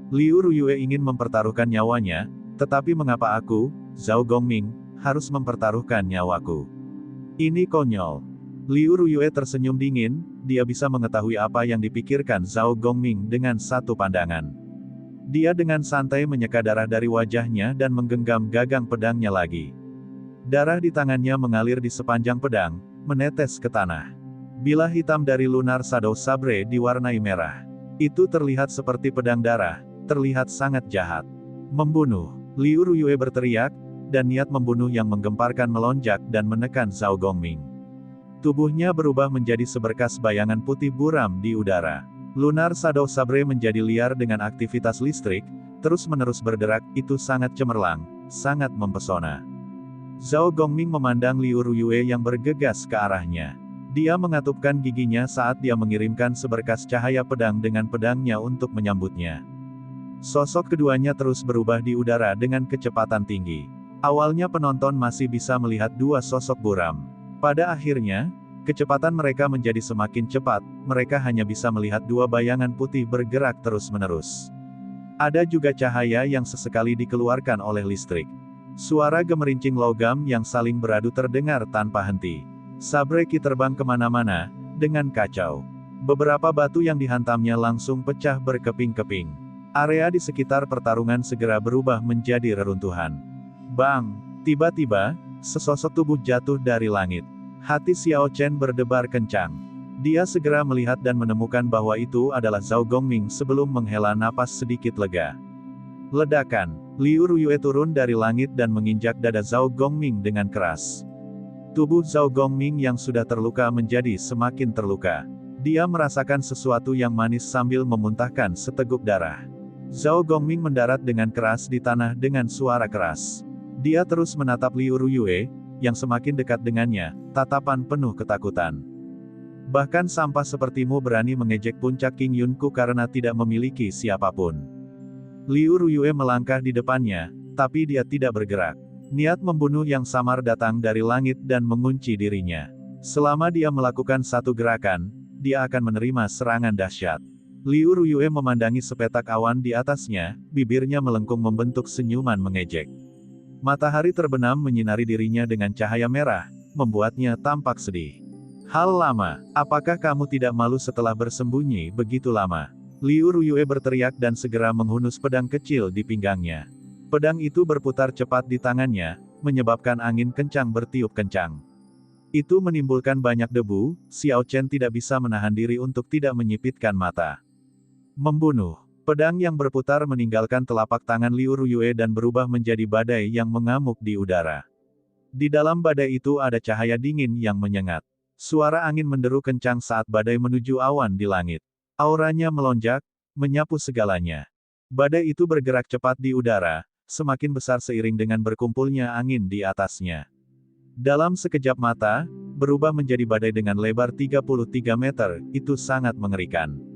Liu Ruyue ingin mempertaruhkan nyawanya, tetapi mengapa aku, Zhao Gongming, harus mempertaruhkan nyawaku? Ini konyol. Liu Ruyue tersenyum dingin, dia bisa mengetahui apa yang dipikirkan Zhao Gongming dengan satu pandangan. Dia dengan santai menyeka darah dari wajahnya dan menggenggam gagang pedangnya lagi. Darah di tangannya mengalir di sepanjang pedang, menetes ke tanah. Bilah hitam dari Lunar Shadow Sabre diwarnai merah. Itu terlihat seperti pedang darah, terlihat sangat jahat. Membunuh. Liu Ruyue berteriak, dan niat membunuh yang menggemparkan melonjak dan menekan Zhao Gongming. Tubuhnya berubah menjadi seberkas bayangan putih buram di udara. Lunar Shadow Sabre menjadi liar dengan aktivitas listrik, terus-menerus berderak, itu sangat cemerlang, sangat mempesona. Zhao Gongming memandang Liu Ruyue yang bergegas ke arahnya. Dia mengatupkan giginya saat dia mengirimkan seberkas cahaya pedang dengan pedangnya untuk menyambutnya. Sosok keduanya terus berubah di udara dengan kecepatan tinggi. Awalnya penonton masih bisa melihat dua sosok buram. Pada akhirnya, kecepatan mereka menjadi semakin cepat, mereka hanya bisa melihat dua bayangan putih bergerak terus-menerus. Ada juga cahaya yang sesekali dikeluarkan oleh listrik. Suara gemerincing logam yang saling beradu terdengar tanpa henti. Sabre Qi terbang kemana-mana, dengan kacau. Beberapa batu yang dihantamnya langsung pecah berkeping-keping. Area di sekitar pertarungan segera berubah menjadi reruntuhan. Bang! Tiba-tiba, sesosok tubuh jatuh dari langit. Hati Xiao Chen berdebar kencang. Dia segera melihat dan menemukan bahwa itu adalah Zhao Gongming sebelum menghela napas sedikit lega. Ledakan. Liu Ruyue turun dari langit dan menginjak dada Zhao Gongming dengan keras. Tubuh Zhao Gongming yang sudah terluka menjadi semakin terluka. Dia merasakan sesuatu yang manis sambil memuntahkan seteguk darah. Zhao Gongming mendarat dengan keras di tanah dengan suara keras. Dia terus menatap Liu Ruyue, yang semakin dekat dengannya, tatapan penuh ketakutan. Bahkan sampah sepertimu berani mengejek puncak King Yunku karena tidak memiliki siapapun. Liu Ruyue melangkah di depannya, tapi dia tidak bergerak. Niat membunuh yang samar datang dari langit dan mengunci dirinya. Selama dia melakukan satu gerakan, dia akan menerima serangan dahsyat. Liu Ruyue memandangi sepetak awan di atasnya, bibirnya melengkung membentuk senyuman mengejek. Matahari terbenam menyinari dirinya dengan cahaya merah, membuatnya tampak sedih. Hal lama, apakah kamu tidak malu setelah bersembunyi begitu lama? Liu Ruyue berteriak dan segera menghunus pedang kecil di pinggangnya. Pedang itu berputar cepat di tangannya, menyebabkan angin kencang bertiup kencang. Itu menimbulkan banyak debu, Xiao Chen tidak bisa menahan diri untuk tidak menyipitkan mata. Membunuh. Pedang yang berputar meninggalkan telapak tangan Liu Ruyue dan berubah menjadi badai yang mengamuk di udara. Di dalam badai itu ada cahaya dingin yang menyengat. Suara angin menderu kencang saat badai menuju awan di langit. Auranya melonjak, menyapu segalanya. Badai itu bergerak cepat di udara, semakin besar seiring dengan berkumpulnya angin di atasnya. Dalam sekejap mata, berubah menjadi badai dengan lebar 33 meter, itu sangat mengerikan.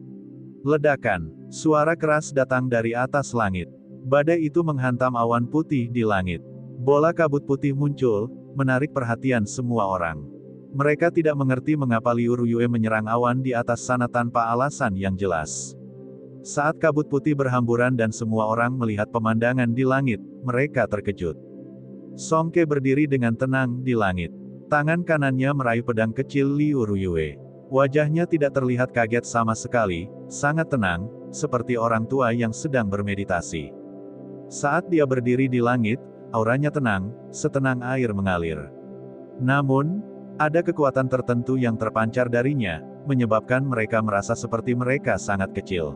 Ledakan. Suara keras datang dari atas langit. Badai itu menghantam awan putih di langit. Bola kabut putih muncul, menarik perhatian semua orang. Mereka tidak mengerti mengapa Liu Ruyue menyerang awan di atas sana tanpa alasan yang jelas. Saat kabut putih berhamburan dan semua orang melihat pemandangan di langit, mereka terkejut. Song Ke berdiri dengan tenang di langit. Tangan kanannya meraih pedang kecil Liu Ruyue. Wajahnya tidak terlihat kaget sama sekali, sangat tenang, seperti orang tua yang sedang bermeditasi. Saat dia berdiri di langit, auranya tenang, setenang air mengalir. Namun, ada kekuatan tertentu yang terpancar darinya, menyebabkan mereka merasa seperti mereka sangat kecil.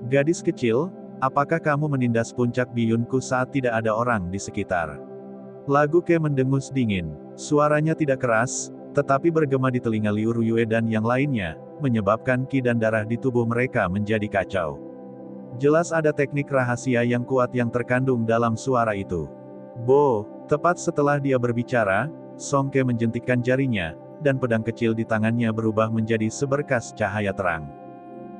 Gadis kecil, apakah kamu menindas puncak biyunku saat tidak ada orang di sekitar? Lagu Ke mendengus dingin. Suaranya tidak keras, tetapi bergema di telinga Liu Ruyue dan yang lainnya, menyebabkan ki dan darah di tubuh mereka menjadi kacau. Jelas ada teknik rahasia yang kuat yang terkandung dalam suara itu. Bo, tepat setelah dia berbicara, Song Ke menjentikkan jarinya, dan pedang kecil di tangannya berubah menjadi seberkas cahaya terang.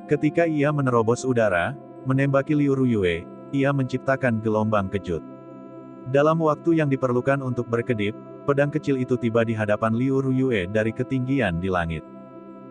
Ketika ia menerobos udara, menembaki Liu Ruyue, ia menciptakan gelombang kejut. Dalam waktu yang diperlukan untuk berkedip, pedang kecil itu tiba di hadapan Liu Ruyue dari ketinggian di langit.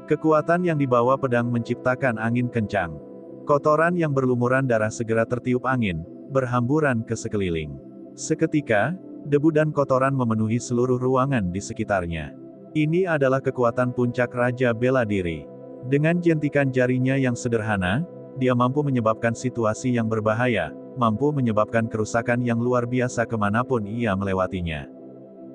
Kekuatan yang dibawa pedang menciptakan angin kencang. Kotoran yang berlumuran darah segera tertiup angin, berhamburan ke sekeliling. Seketika, debu dan kotoran memenuhi seluruh ruangan di sekitarnya. Ini adalah kekuatan puncak Raja Bela Diri. Dengan jentikan jarinya yang sederhana, dia mampu menyebabkan situasi yang berbahaya, mampu menyebabkan kerusakan yang luar biasa kemanapun ia melewatinya.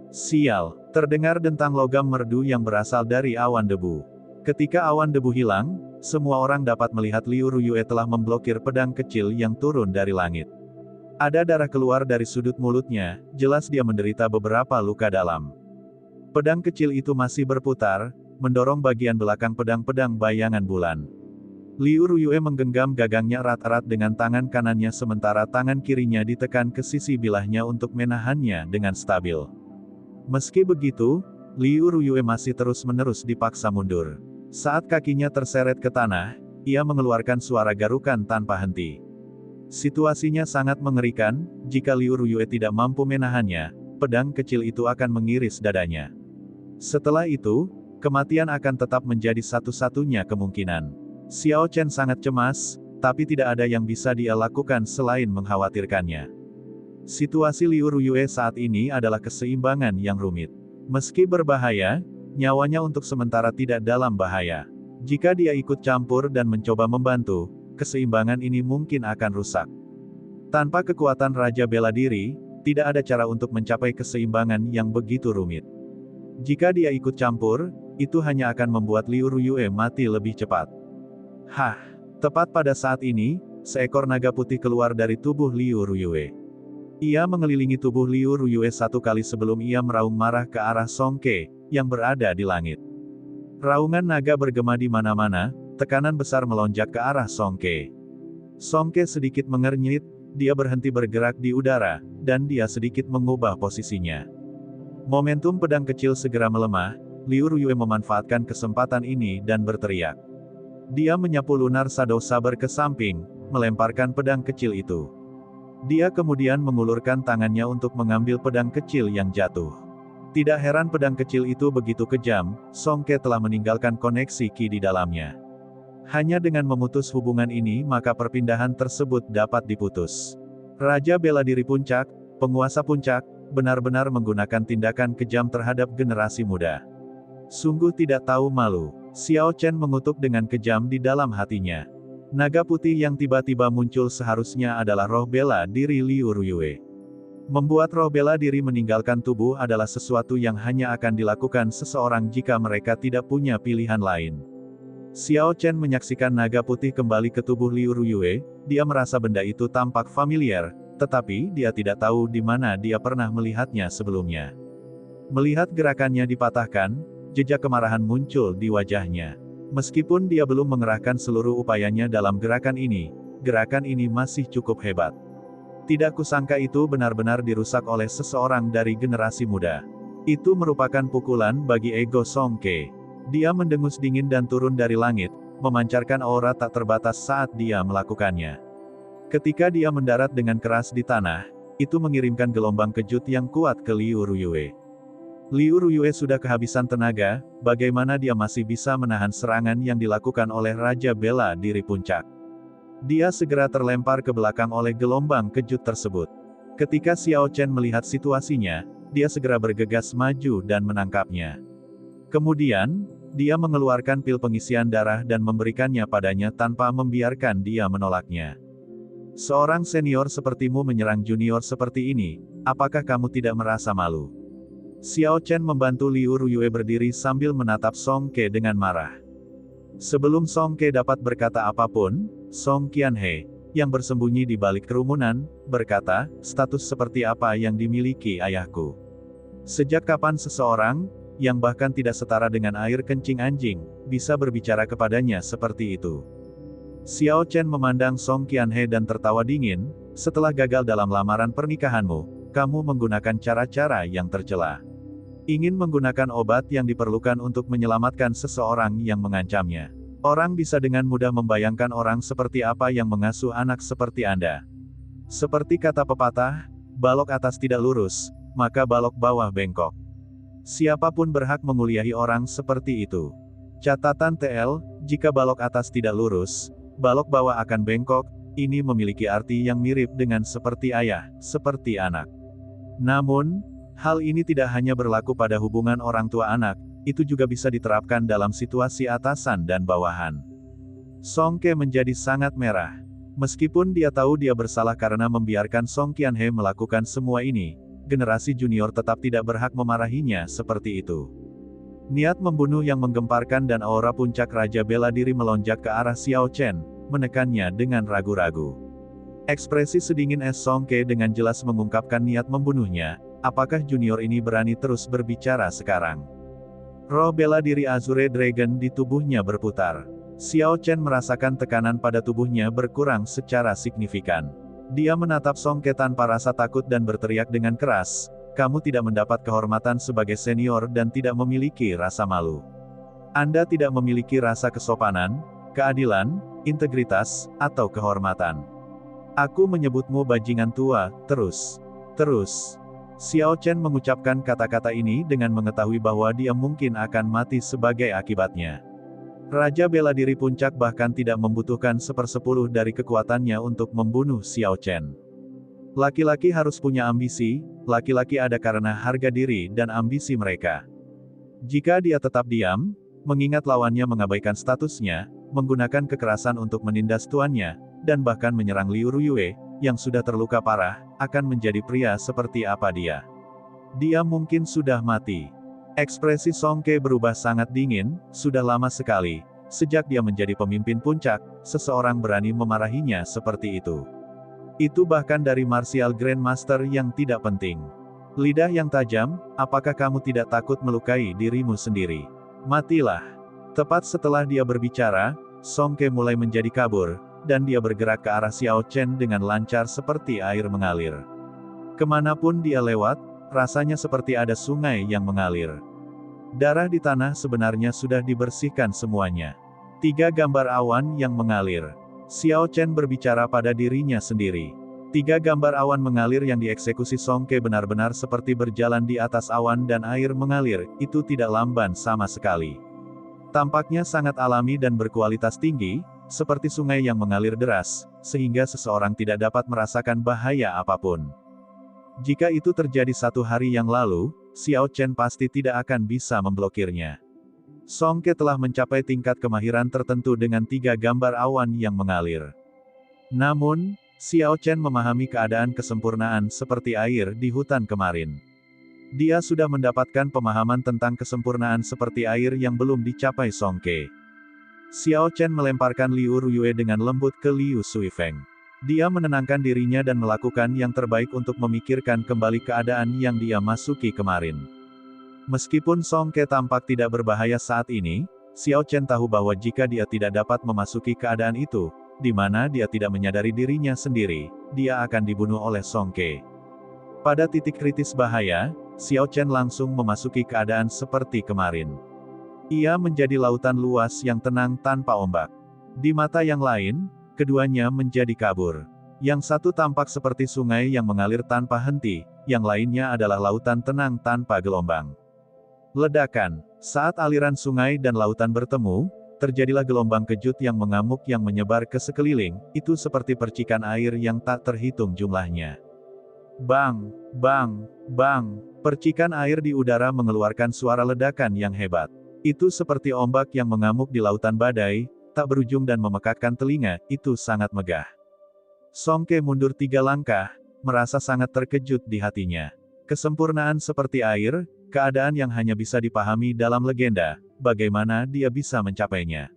Sial, terdengar dentang logam merdu yang berasal dari awan debu. Ketika awan debu hilang, semua orang dapat melihat Liu Ruyue telah memblokir pedang kecil yang turun dari langit. Ada darah keluar dari sudut mulutnya, jelas dia menderita beberapa luka dalam. Pedang kecil itu masih berputar, mendorong bagian belakang pedang-pedang bayangan bulan. Liu Ruyue menggenggam gagangnya erat-erat dengan tangan kanannya sementara tangan kirinya ditekan ke sisi bilahnya untuk menahannya dengan stabil. Meski begitu, Liu Ruyue masih terus-menerus dipaksa mundur. Saat kakinya terseret ke tanah, ia mengeluarkan suara garukan tanpa henti. Situasinya sangat mengerikan, jika Liu Ruyue tidak mampu menahannya, pedang kecil itu akan mengiris dadanya. Setelah itu, kematian akan tetap menjadi satu-satunya kemungkinan. Xiao Chen sangat cemas, tapi tidak ada yang bisa dia lakukan selain mengkhawatirkannya. Situasi Liu Ruyue saat ini adalah keseimbangan yang rumit. Meski berbahaya, nyawanya untuk sementara tidak dalam bahaya. Jika dia ikut campur dan mencoba membantu, keseimbangan ini mungkin akan rusak. Tanpa kekuatan Raja Bela Diri, tidak ada cara untuk mencapai keseimbangan yang begitu rumit. Jika dia ikut campur, itu hanya akan membuat Liu Ruyue mati lebih cepat. Hah! Tepat pada saat ini, seekor naga putih keluar dari tubuh Liu Ruyue. Ia mengelilingi tubuh Liu Ruyue satu kali sebelum ia meraung marah ke arah Song Ke, yang berada di langit. Raungan naga bergema di mana-mana, tekanan besar melonjak ke arah Song Ke. Song Ke sedikit mengernyit, dia berhenti bergerak di udara, dan dia sedikit mengubah posisinya. Momentum pedang kecil segera melemah, Liu Ruyue memanfaatkan kesempatan ini dan berteriak. Dia menyapu lunar Shadow Saber ke samping, melemparkan pedang kecil itu. Dia kemudian mengulurkan tangannya untuk mengambil pedang kecil yang jatuh. Tidak heran pedang kecil itu begitu kejam, Song Ke telah meninggalkan koneksi ki di dalamnya. Hanya dengan memutus hubungan ini maka perpindahan tersebut dapat diputus. Raja Bela Diri Puncak, penguasa puncak, benar-benar menggunakan tindakan kejam terhadap generasi muda. Sungguh tidak tahu malu. Xiao Chen mengutuk dengan kejam di dalam hatinya. Naga putih yang tiba-tiba muncul seharusnya adalah roh bela diri Liu Ruyue. Membuat roh bela diri meninggalkan tubuh adalah sesuatu yang hanya akan dilakukan seseorang jika mereka tidak punya pilihan lain. Xiao Chen menyaksikan naga putih kembali ke tubuh Liu Ruyue, dia merasa benda itu tampak familiar, tetapi dia tidak tahu di mana dia pernah melihatnya sebelumnya. Melihat gerakannya dipatahkan, jejak kemarahan muncul di wajahnya. Meskipun dia belum mengerahkan seluruh upayanya dalam gerakan ini masih cukup hebat. Tidak kusangka itu benar-benar dirusak oleh seseorang dari generasi muda. Itu merupakan pukulan bagi ego Song Ke. Dia mendengus dingin dan turun dari langit, memancarkan aura tak terbatas saat dia melakukannya. Ketika dia mendarat dengan keras di tanah, itu mengirimkan gelombang kejut yang kuat ke Liu Ruyue. Liu Ruyue sudah kehabisan tenaga, bagaimana dia masih bisa menahan serangan yang dilakukan oleh Raja Bela Diri Puncak. Dia segera terlempar ke belakang oleh gelombang kejut tersebut. Ketika Xiao Chen melihat situasinya, dia segera bergegas maju dan menangkapnya. Kemudian, dia mengeluarkan pil pengisian darah dan memberikannya padanya tanpa membiarkan dia menolaknya. Seorang senior sepertimu menyerang junior seperti ini, apakah kamu tidak merasa malu? Xiao Chen membantu Liu Ruyue berdiri sambil menatap Song Ke dengan marah. Sebelum Song Ke dapat berkata apapun, Song Qianhe, yang bersembunyi di balik kerumunan, berkata, status seperti apa yang dimiliki ayahku? Sejak kapan seseorang, yang bahkan tidak setara dengan air kencing anjing, bisa berbicara kepadanya seperti itu? Xiao Chen memandang Song Qianhe dan tertawa dingin, setelah gagal dalam lamaran pernikahanmu, kamu menggunakan cara-cara yang tercela. Ingin menggunakan obat yang diperlukan untuk menyelamatkan seseorang yang mengancamnya. Orang bisa dengan mudah membayangkan orang seperti apa yang mengasuh anak seperti Anda. Seperti kata pepatah, balok atas tidak lurus, maka balok bawah bengkok. Siapapun berhak menguliahi orang seperti itu. Catatan TL, jika balok atas tidak lurus, balok bawah akan bengkok, ini memiliki arti yang mirip dengan seperti ayah, seperti anak. Namun, hal ini tidak hanya berlaku pada hubungan orang tua anak, itu juga bisa diterapkan dalam situasi atasan dan bawahan. Song Ke menjadi sangat merah. Meskipun dia tahu dia bersalah karena membiarkan Song Qianhe melakukan semua ini, generasi junior tetap tidak berhak memarahinya seperti itu. Niat membunuh yang menggemparkan dan aura puncak Raja Bela Diri melonjak ke arah Xiao Chen, menekannya dengan ragu-ragu. Ekspresi sedingin es Song Ke dengan jelas mengungkapkan niat membunuhnya. Apakah junior ini berani terus berbicara sekarang? Roh bela diri Azure Dragon di tubuhnya berputar. Xiao Chen merasakan tekanan pada tubuhnya berkurang secara signifikan. Dia menatap Song Ke tanpa rasa takut dan berteriak dengan keras, kamu tidak mendapat kehormatan sebagai senior dan tidak memiliki rasa malu. Anda tidak memiliki rasa kesopanan, keadilan, integritas, atau kehormatan. Aku menyebutmu bajingan tua, terus. Xiao Chen mengucapkan kata-kata ini dengan mengetahui bahwa dia mungkin akan mati sebagai akibatnya. Raja Bela Diri Puncak bahkan tidak membutuhkan 1/10 dari kekuatannya untuk membunuh Xiao Chen. Laki-laki harus punya ambisi, laki-laki ada karena harga diri dan ambisi mereka. Jika dia tetap diam, mengingat lawannya mengabaikan statusnya, menggunakan kekerasan untuk menindas tuannya, dan bahkan menyerang Liu Ruyue, yang sudah terluka parah, akan menjadi pria seperti apa dia. Dia mungkin sudah mati. Ekspresi Song Ke berubah sangat dingin, sudah lama sekali, sejak dia menjadi pemimpin puncak, seseorang berani memarahinya seperti itu. Itu bahkan dari martial grandmaster yang tidak penting. Lidah yang tajam, apakah kamu tidak takut melukai dirimu sendiri? Matilah. Tepat setelah dia berbicara, Song Ke mulai menjadi kabur, dan dia bergerak ke arah Xiao Chen dengan lancar seperti air mengalir. Kemanapun dia lewat, rasanya seperti ada sungai yang mengalir. Darah di tanah sebenarnya sudah dibersihkan semuanya. 3 gambar awan yang mengalir. Xiao Chen berbicara pada dirinya sendiri. 3 gambar awan mengalir yang dieksekusi Song Ke benar-benar seperti berjalan di atas awan dan air mengalir, itu tidak lamban sama sekali. Tampaknya sangat alami dan berkualitas tinggi, seperti sungai yang mengalir deras, sehingga seseorang tidak dapat merasakan bahaya apapun. Jika itu terjadi 1 hari yang lalu, Xiao Chen pasti tidak akan bisa memblokirnya. Song Ke telah mencapai tingkat kemahiran tertentu dengan 3 gambar awan yang mengalir. Namun, Xiao Chen memahami keadaan kesempurnaan seperti air di hutan kemarin. Dia sudah mendapatkan pemahaman tentang kesempurnaan seperti air yang belum dicapai Song Ke. Xiao Chen melemparkan Liu Ruyue dengan lembut ke Liu Suifeng. Dia menenangkan dirinya dan melakukan yang terbaik untuk memikirkan kembali keadaan yang dia masuki kemarin. Meskipun Song Ke tampak tidak berbahaya saat ini, Xiao Chen tahu bahwa jika dia tidak dapat memasuki keadaan itu, di mana dia tidak menyadari dirinya sendiri, dia akan dibunuh oleh Song Ke. Pada titik kritis bahaya, Xiao Chen langsung memasuki keadaan seperti kemarin. Ia menjadi lautan luas yang tenang tanpa ombak. Di mata yang lain, keduanya menjadi kabur. Yang satu tampak seperti sungai yang mengalir tanpa henti, yang lainnya adalah lautan tenang tanpa gelombang. Ledakan. Saat aliran sungai dan lautan bertemu, terjadilah gelombang kejut yang mengamuk yang menyebar ke sekeliling, itu seperti percikan air yang tak terhitung jumlahnya. Bang, bang, bang, percikan air di udara mengeluarkan suara ledakan yang hebat. Itu seperti ombak yang mengamuk di lautan badai, tak berujung dan memekakkan telinga, itu sangat megah. Songke mundur 3 langkah, merasa sangat terkejut di hatinya. Kesempurnaan seperti air, keadaan yang hanya bisa dipahami dalam legenda, bagaimana dia bisa mencapainya.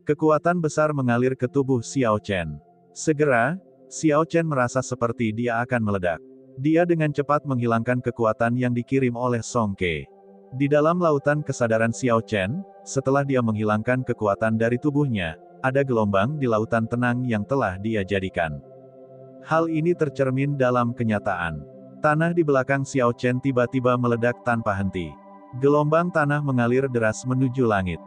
Kekuatan besar mengalir ke tubuh Xiao Chen. Segera, Xiao Chen merasa seperti dia akan meledak. Dia dengan cepat menghilangkan kekuatan yang dikirim oleh Songke. Di dalam lautan kesadaran Xiao Chen, setelah dia menghilangkan kekuatan dari tubuhnya, ada gelombang di lautan tenang yang telah dia jadikan. Hal ini tercermin dalam kenyataan. Tanah di belakang Xiao Chen tiba-tiba meledak tanpa henti. Gelombang tanah mengalir deras menuju langit.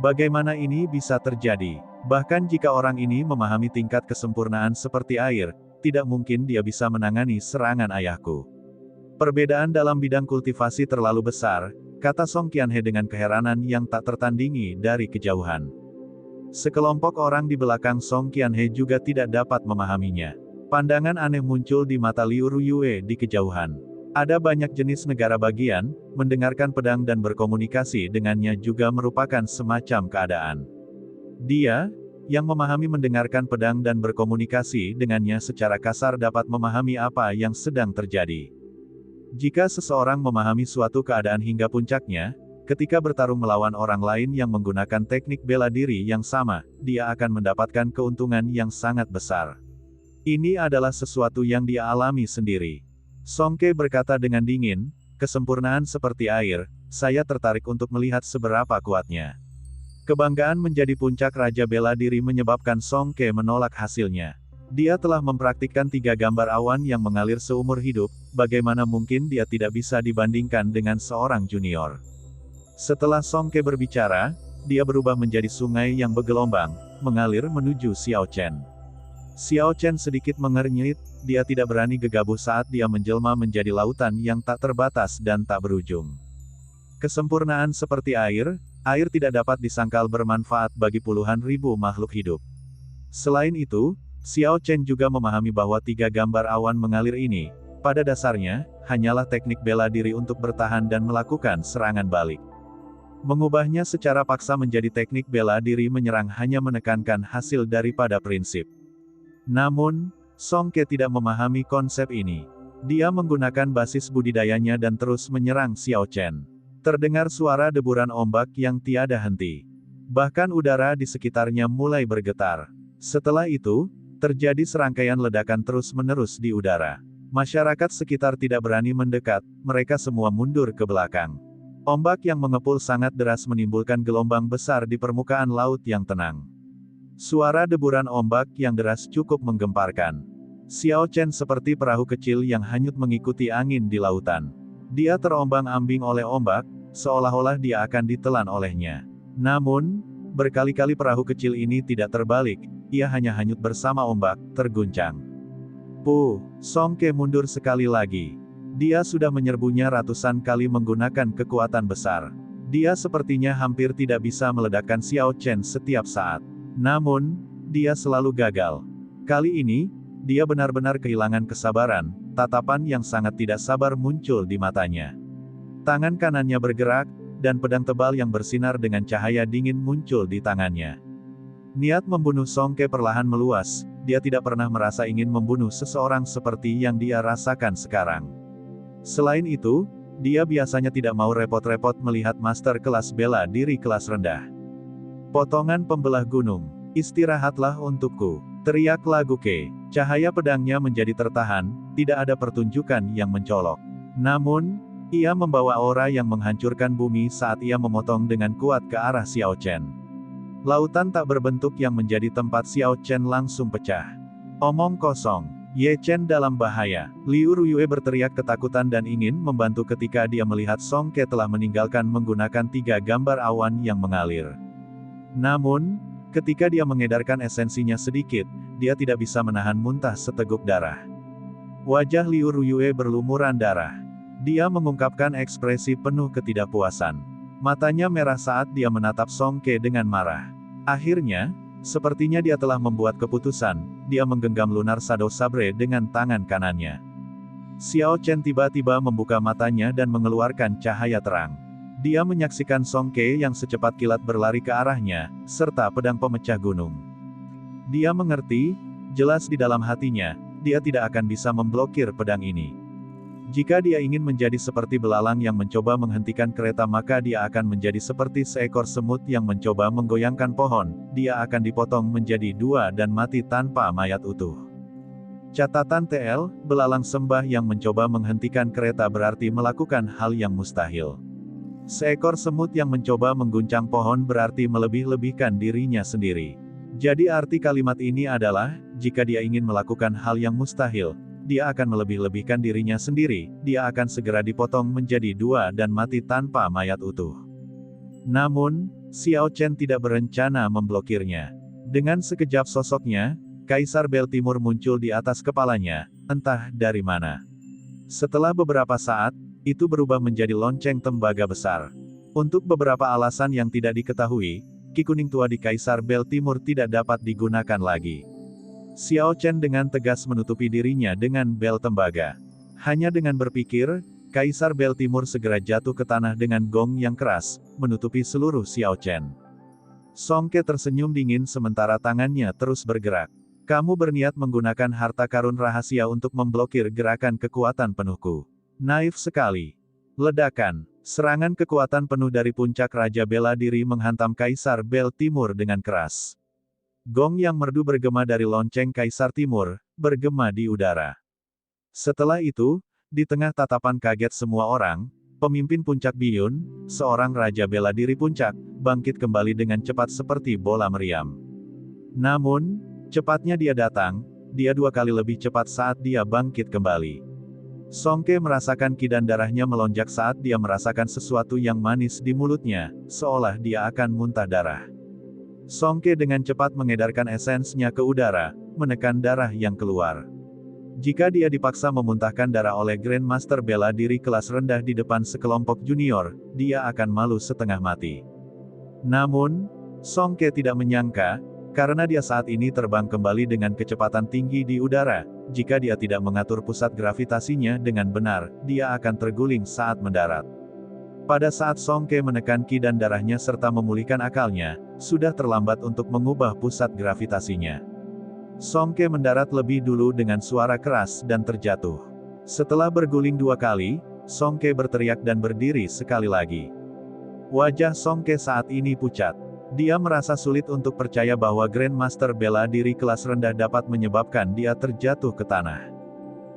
Bagaimana ini bisa terjadi? Bahkan jika orang ini memahami tingkat kesempurnaan seperti air, tidak mungkin dia bisa menangani serangan ayahku. Perbedaan dalam bidang kultivasi terlalu besar, kata Song Qianhe dengan keheranan yang tak tertandingi dari kejauhan. Sekelompok orang di belakang Song Qianhe juga tidak dapat memahaminya. Pandangan aneh muncul di mata Liu Ruyue di kejauhan. Ada banyak jenis negara bagian, mendengarkan pedang dan berkomunikasi dengannya juga merupakan semacam keadaan. Dia, yang memahami mendengarkan pedang dan berkomunikasi dengannya secara kasar dapat memahami apa yang sedang terjadi. Jika seseorang memahami suatu keadaan hingga puncaknya, ketika bertarung melawan orang lain yang menggunakan teknik bela diri yang sama, dia akan mendapatkan keuntungan yang sangat besar. Ini adalah sesuatu yang dia alami sendiri. Songke berkata dengan dingin, kesempurnaan seperti air, saya tertarik untuk melihat seberapa kuatnya. Kebanggaan menjadi puncak Raja Bela Diri menyebabkan Songke menolak hasilnya. Dia telah mempraktikkan 3 gambar awan yang mengalir seumur hidup, bagaimana mungkin dia tidak bisa dibandingkan dengan seorang junior. Setelah Songke berbicara, dia berubah menjadi sungai yang bergelombang, mengalir menuju Xiao Chen. Xiao Chen sedikit mengernyit, dia tidak berani gegabah saat dia menjelma menjadi lautan yang tak terbatas dan tak berujung. Kesempurnaan seperti air, air tidak dapat disangkal bermanfaat bagi puluhan ribu makhluk hidup. Selain itu, Xiao Chen juga memahami bahwa 3 gambar awan mengalir ini, pada dasarnya, hanyalah teknik bela diri untuk bertahan dan melakukan serangan balik. Mengubahnya secara paksa menjadi teknik bela diri menyerang hanya menekankan hasil daripada prinsip. Namun, Songke tidak memahami konsep ini. Dia menggunakan basis budidayanya dan terus menyerang Xiao Chen. Terdengar suara deburan ombak yang tiada henti. Bahkan udara di sekitarnya mulai bergetar. Setelah itu, terjadi serangkaian ledakan terus-menerus di udara. Masyarakat sekitar tidak berani mendekat, mereka semua mundur ke belakang. Ombak yang mengepul sangat deras menimbulkan gelombang besar di permukaan laut yang tenang. Suara deburan ombak yang deras cukup menggemparkan. Xiao Chen seperti perahu kecil yang hanyut mengikuti angin di lautan. Dia terombang-ambing oleh ombak, seolah-olah dia akan ditelan olehnya. Namun, berkali-kali perahu kecil ini tidak terbalik, ia hanya hanyut bersama ombak, terguncang. Songke mundur sekali lagi. Dia sudah menyerbunya ratusan kali menggunakan kekuatan besar. Dia sepertinya hampir tidak bisa meledakkan Xiao Chen setiap saat. Namun, dia selalu gagal. Kali ini, dia benar-benar kehilangan kesabaran, tatapan yang sangat tidak sabar muncul di matanya. Tangan kanannya bergerak, dan pedang tebal yang bersinar dengan cahaya dingin muncul di tangannya. Niat membunuh Songke perlahan meluas, dia tidak pernah merasa ingin membunuh seseorang seperti yang dia rasakan sekarang. Selain itu, dia biasanya tidak mau repot-repot melihat master kelas bela diri kelas rendah. Potongan pembelah gunung, istirahatlah untukku, teriak Lagu Ke. Cahaya pedangnya menjadi tertahan, tidak ada pertunjukan yang mencolok. Namun, ia membawa aura yang menghancurkan bumi saat ia memotong dengan kuat ke arah Xiao Chen. Lautan tak berbentuk yang menjadi tempat Xiao Chen langsung pecah. Omong kosong. Ye Chen dalam bahaya. Liu Ruyue berteriak ketakutan dan ingin membantu ketika dia melihat Songke telah meninggalkan menggunakan 3 gambar awan yang mengalir. Namun, ketika dia mengedarkan esensinya sedikit, dia tidak bisa menahan muntah seteguk darah. Wajah Liu Ruyue berlumuran darah. Dia mengungkapkan ekspresi penuh ketidakpuasan. Matanya merah saat dia menatap Song Ke dengan marah. Akhirnya, sepertinya dia telah membuat keputusan, dia menggenggam lunar Shadow Sabre dengan tangan kanannya. Xiao Chen tiba-tiba membuka matanya dan mengeluarkan cahaya terang. Dia menyaksikan Song Ke yang secepat kilat berlari ke arahnya, serta pedang pemecah gunung. Dia mengerti, jelas di dalam hatinya, dia tidak akan bisa memblokir pedang ini. Jika dia ingin menjadi seperti belalang yang mencoba menghentikan kereta, maka dia akan menjadi seperti seekor semut yang mencoba menggoyangkan pohon, dia akan dipotong menjadi dua dan mati tanpa mayat utuh. Catatan TL, belalang sembah yang mencoba menghentikan kereta berarti melakukan hal yang mustahil. Seekor semut yang mencoba mengguncang pohon berarti melebih-lebihkan dirinya sendiri. Jadi arti kalimat ini adalah, jika dia ingin melakukan hal yang mustahil, dia akan melebih-lebihkan dirinya sendiri, dia akan segera dipotong menjadi dua dan mati tanpa mayat utuh. Namun, Xiao Chen tidak berencana memblokirnya. Dengan sekejap sosoknya, Kaisar Bel Timur muncul di atas kepalanya, entah dari mana. Setelah beberapa saat, itu berubah menjadi lonceng tembaga besar. Untuk beberapa alasan yang tidak diketahui, Ki Kuning tua di Kaisar Bel Timur tidak dapat digunakan lagi. Xiao Chen dengan tegas menutupi dirinya dengan bel tembaga. Hanya dengan berpikir, Kaisar Bel Timur segera jatuh ke tanah dengan gong yang keras, menutupi seluruh Xiao Chen. Song Ke tersenyum dingin sementara tangannya terus bergerak. Kamu berniat menggunakan harta karun rahasia untuk memblokir gerakan kekuatan penuhku. Naif sekali. Ledakan. Serangan kekuatan penuh dari puncak Raja Bela Diri menghantam Kaisar Bel Timur dengan keras. Gong yang merdu bergema dari lonceng Kaisar Timur, bergema di udara. Setelah itu, di tengah tatapan kaget semua orang, pemimpin puncak Biyun, seorang Raja Bela Diri puncak, bangkit kembali dengan cepat seperti bola meriam. Namun, cepatnya dia datang, dia dua kali lebih cepat saat dia bangkit kembali. Song Ke merasakan kidan darahnya melonjak saat dia merasakan sesuatu yang manis di mulutnya, seolah dia akan muntah darah. Song Ke dengan cepat mengedarkan esensnya ke udara, menekan darah yang keluar. Jika dia dipaksa memuntahkan darah oleh Grandmaster bela diri kelas rendah di depan sekelompok junior, dia akan malu setengah mati. Namun, Song Ke tidak menyangka, karena dia saat ini terbang kembali dengan kecepatan tinggi di udara, jika dia tidak mengatur pusat gravitasinya dengan benar, dia akan terguling saat mendarat. Pada saat Song Ke menekan ki dan darahnya serta memulihkan akalnya, sudah terlambat untuk mengubah pusat gravitasinya. Song Ke mendarat lebih dulu dengan suara keras dan terjatuh. Setelah berguling dua kali, Song Ke berteriak dan berdiri sekali lagi. Wajah Song Ke saat ini pucat. Dia merasa sulit untuk percaya bahwa Grandmaster bela diri kelas rendah dapat menyebabkan dia terjatuh ke tanah.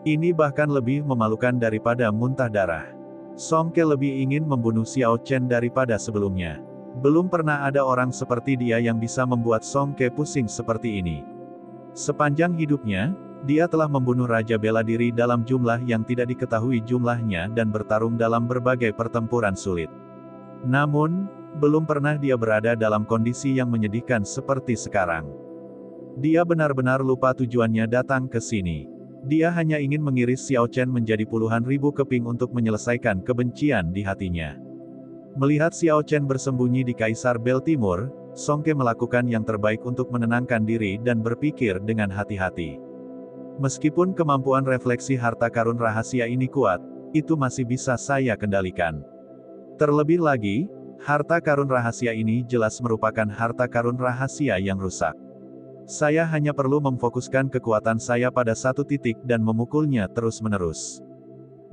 Ini bahkan lebih memalukan daripada muntah darah. Song Ke lebih ingin membunuh Xiao Chen daripada sebelumnya. Belum pernah ada orang seperti dia yang bisa membuat Song Ke pusing seperti ini. Sepanjang hidupnya, dia telah membunuh Raja bela diri dalam jumlah yang tidak diketahui jumlahnya dan bertarung dalam berbagai pertempuran sulit. Namun, belum pernah dia berada dalam kondisi yang menyedihkan seperti sekarang. Dia benar-benar lupa tujuannya datang ke sini. Dia hanya ingin mengiris Xiao Chen menjadi puluhan ribu keping untuk menyelesaikan kebencian di hatinya. Melihat Xiao Chen bersembunyi di Kaisar Bel Timur, Song Ke melakukan yang terbaik untuk menenangkan diri dan berpikir dengan hati-hati. Meskipun kemampuan refleksi harta karun rahasia ini kuat, itu masih bisa saya kendalikan. Terlebih lagi, harta karun rahasia ini jelas merupakan harta karun rahasia yang rusak. Saya hanya perlu memfokuskan kekuatan saya pada satu titik dan memukulnya terus-menerus.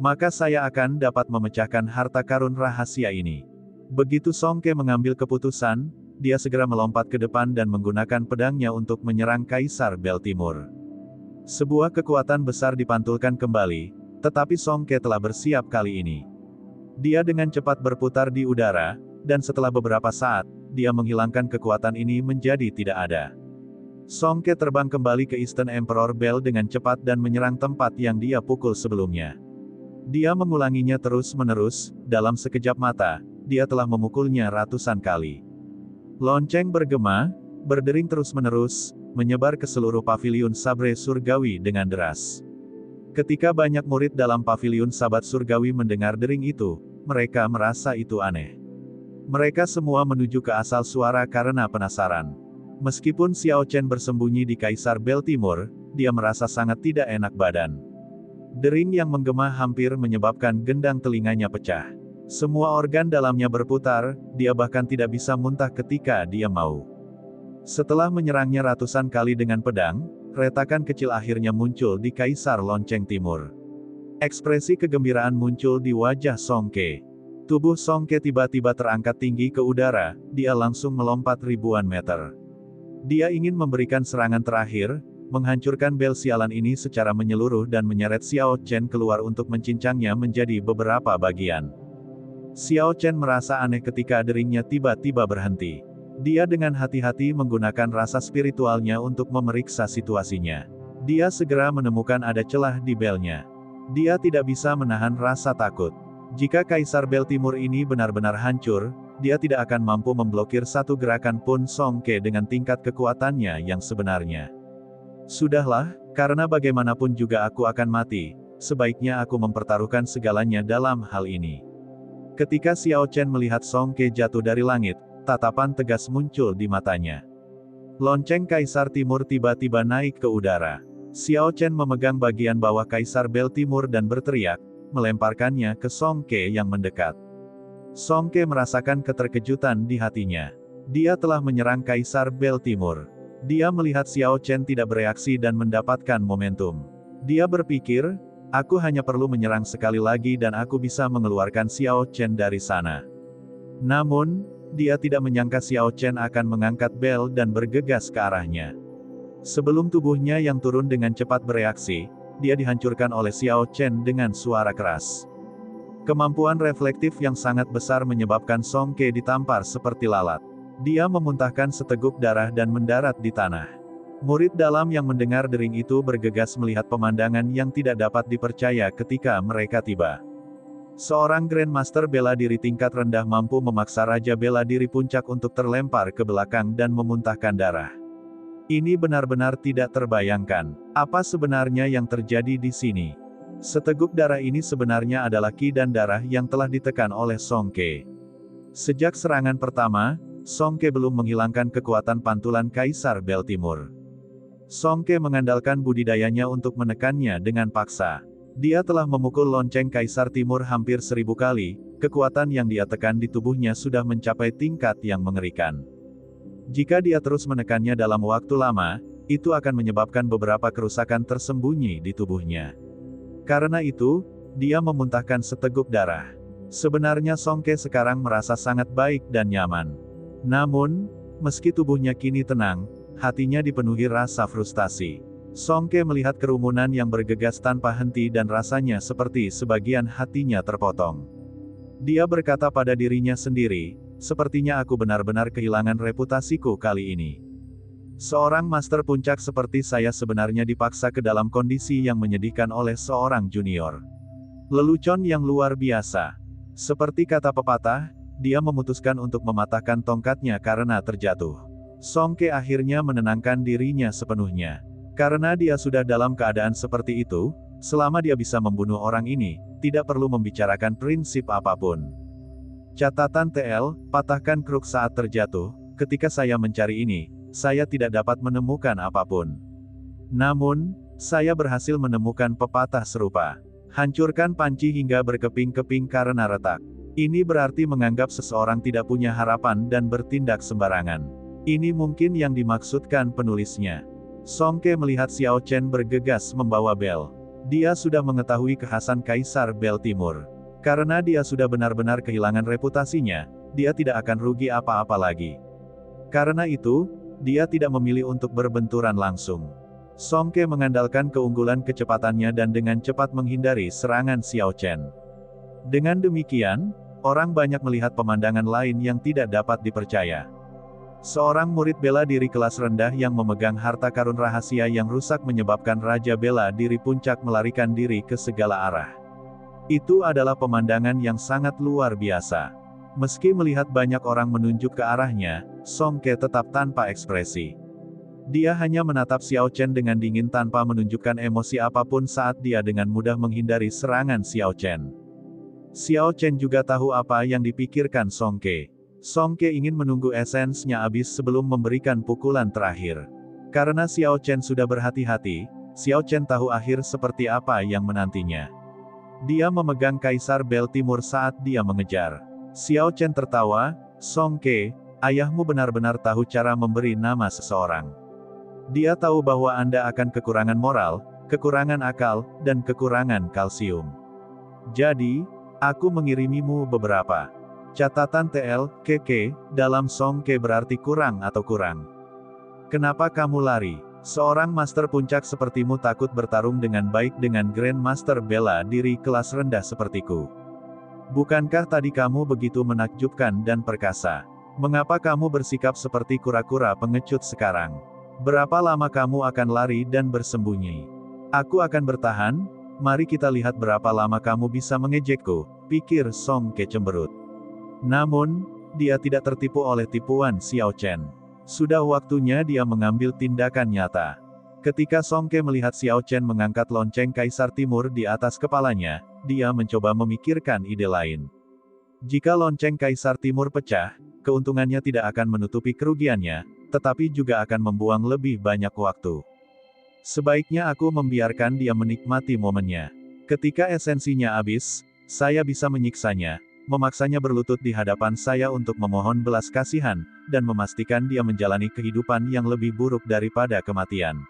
Maka saya akan dapat memecahkan harta karun rahasia ini. Begitu Song Ke mengambil keputusan, dia segera melompat ke depan dan menggunakan pedangnya untuk menyerang Kaisar Bel Timur. Sebuah kekuatan besar dipantulkan kembali, tetapi Song Ke telah bersiap kali ini. Dia dengan cepat berputar di udara, dan setelah beberapa saat, dia menghilangkan kekuatan ini menjadi tidak ada. Song Ke terbang kembali ke Eastern Emperor Bel dengan cepat dan menyerang tempat yang dia pukul sebelumnya. Dia mengulanginya terus-menerus, dalam sekejap mata, dia telah memukulnya ratusan kali. Lonceng bergema, berdering terus-menerus, menyebar ke seluruh paviliun sabre surgawi dengan deras. Ketika banyak murid dalam paviliun sabat surgawi mendengar dering itu, mereka merasa itu aneh. Mereka semua menuju ke asal suara karena penasaran. Meskipun Xiao Chen bersembunyi di Kaisar Bel Timur, dia merasa sangat tidak enak badan. Dering yang menggema hampir menyebabkan gendang telinganya pecah. Semua organ dalamnya berputar, dia bahkan tidak bisa muntah ketika dia mau. Setelah menyerangnya ratusan kali dengan pedang, retakan kecil akhirnya muncul di Kaisar Lonceng Timur. Ekspresi kegembiraan muncul di wajah Song Ke. Tubuh Song Ke tiba-tiba terangkat tinggi ke udara, dia langsung melompat ribuan meter. Dia ingin memberikan serangan terakhir, menghancurkan bel sialan ini secara menyeluruh dan menyeret Xiao Chen keluar untuk mencincangnya menjadi beberapa bagian. Xiao Chen merasa aneh ketika deringnya tiba-tiba berhenti. Dia dengan hati-hati menggunakan rasa spiritualnya untuk memeriksa situasinya. Dia segera menemukan ada celah di belnya. Dia tidak bisa menahan rasa takut. Jika Kaisar Bel Timur ini benar-benar hancur, dia tidak akan mampu memblokir satu gerakan pun Song Ke dengan tingkat kekuatannya yang sebenarnya. Sudahlah, karena bagaimanapun juga aku akan mati, sebaiknya aku mempertaruhkan segalanya dalam hal ini. Ketika Xiao Chen melihat Song Ke jatuh dari langit, tatapan tegas muncul di matanya. Lonceng Kaisar Timur tiba-tiba naik ke udara. Xiao Chen memegang bagian bawah Kaisar Bel Timur dan berteriak, melemparkannya ke Song Ke yang mendekat. Song Ke merasakan keterkejutan di hatinya. Dia telah menyerang Kaisar Bel Timur. Dia melihat Xiao Chen tidak bereaksi dan mendapatkan momentum. Dia berpikir, aku hanya perlu menyerang sekali lagi dan aku bisa mengeluarkan Xiao Chen dari sana. Namun, dia tidak menyangka Xiao Chen akan mengangkat bel dan bergegas ke arahnya. Sebelum tubuhnya yang turun dengan cepat bereaksi, dia dihancurkan oleh Xiao Chen dengan suara keras. Kemampuan reflektif yang sangat besar menyebabkan Song Ke ditampar seperti lalat. Dia memuntahkan seteguk darah dan mendarat di tanah. Murid dalam yang mendengar dering itu bergegas melihat pemandangan yang tidak dapat dipercaya ketika mereka tiba. Seorang Grandmaster bela diri tingkat rendah mampu memaksa Raja bela diri puncak untuk terlempar ke belakang dan memuntahkan darah. Ini benar-benar tidak terbayangkan. Apa sebenarnya yang terjadi di sini? Seteguk darah ini sebenarnya adalah ki dan darah yang telah ditekan oleh Song Ke. Sejak serangan pertama, Song Ke belum menghilangkan kekuatan pantulan Kaisar Bel Timur. Song Ke mengandalkan budidayanya untuk menekannya dengan paksa. Dia telah memukul lonceng Kaisar Timur hampir 1000 kali, kekuatan yang dia tekan di tubuhnya sudah mencapai tingkat yang mengerikan. Jika dia terus menekannya dalam waktu lama, itu akan menyebabkan beberapa kerusakan tersembunyi di tubuhnya. Karena itu, dia memuntahkan seteguk darah. Sebenarnya Song Ke sekarang merasa sangat baik dan nyaman. Namun, meski tubuhnya kini tenang, hatinya dipenuhi rasa frustasi. Song Ke melihat kerumunan yang bergegas tanpa henti dan rasanya seperti sebagian hatinya terpotong. Dia berkata pada dirinya sendiri, sepertinya aku benar-benar kehilangan reputasiku kali ini. Seorang master puncak seperti saya sebenarnya dipaksa ke dalam kondisi yang menyedihkan oleh seorang junior. Lelucon yang luar biasa. Seperti kata pepatah, dia memutuskan untuk mematahkan tongkatnya karena terjatuh. Song Ke akhirnya menenangkan dirinya sepenuhnya. Karena dia sudah dalam keadaan seperti itu, selama dia bisa membunuh orang ini, tidak perlu membicarakan prinsip apapun. Catatan TL, patahkan kruk saat terjatuh, ketika saya mencari ini, saya tidak dapat menemukan apapun. Namun, saya berhasil menemukan pepatah serupa. Hancurkan panci hingga berkeping-keping karena retak. Ini berarti menganggap seseorang tidak punya harapan dan bertindak sembarangan. Ini mungkin yang dimaksudkan penulisnya. Song Ke melihat Xiao Chen bergegas membawa bel. Dia sudah mengetahui kekhasan Kaisar Bel Timur. Karena dia sudah benar-benar kehilangan reputasinya, dia tidak akan rugi apa-apa lagi. Karena itu, dia tidak memilih untuk berbenturan langsung. Song Ke mengandalkan keunggulan kecepatannya dan dengan cepat menghindari serangan Xiao Chen. Dengan demikian, orang banyak melihat pemandangan lain yang tidak dapat dipercaya. Seorang murid bela diri kelas rendah yang memegang harta karun rahasia yang rusak menyebabkan Raja bela diri puncak melarikan diri ke segala arah. Itu adalah pemandangan yang sangat luar biasa. Meski melihat banyak orang menunjuk ke arahnya, Song Ke tetap tanpa ekspresi. Dia hanya menatap Xiao Chen dengan dingin tanpa menunjukkan emosi apapun saat dia dengan mudah menghindari serangan Xiao Chen. Xiao Chen juga tahu apa yang dipikirkan Song Ke. Song Ke ingin menunggu esensnya habis sebelum memberikan pukulan terakhir. Karena Xiao Chen sudah berhati-hati, Xiao Chen tahu akhir seperti apa yang menantinya. Dia memegang Kaisar Bel Timur saat dia mengejar. Xiao Chen tertawa, "Song Ke, ayahmu benar-benar tahu cara memberi nama seseorang. Dia tahu bahwa Anda akan kekurangan moral, kekurangan akal, dan kekurangan kalsium. Jadi, aku mengirimimu beberapa catatan TLKK, dalam Song Ke berarti kurang atau kurang. Kenapa kamu lari? Seorang master puncak sepertimu takut bertarung dengan baik dengan Grandmaster bela diri kelas rendah sepertiku. Bukankah tadi kamu begitu menakjubkan dan perkasa? Mengapa kamu bersikap seperti kura-kura pengecut sekarang? Berapa lama kamu akan lari dan bersembunyi? Aku akan bertahan, mari kita lihat berapa lama kamu bisa mengejekku, pikir Song Ke cemberut. Namun, dia tidak tertipu oleh tipuan Xiao Chen. Sudah waktunya dia mengambil tindakan nyata. Ketika Song Ke melihat Xiao Chen mengangkat lonceng Kaisar Timur di atas kepalanya, dia mencoba memikirkan ide lain. Jika lonceng Kaisar Timur pecah, keuntungannya tidak akan menutupi kerugiannya, tetapi juga akan membuang lebih banyak waktu. Sebaiknya aku membiarkan dia menikmati momennya. Ketika esensinya habis, saya bisa menyiksanya, memaksanya berlutut di hadapan saya untuk memohon belas kasihan, dan memastikan dia menjalani kehidupan yang lebih buruk daripada kematian.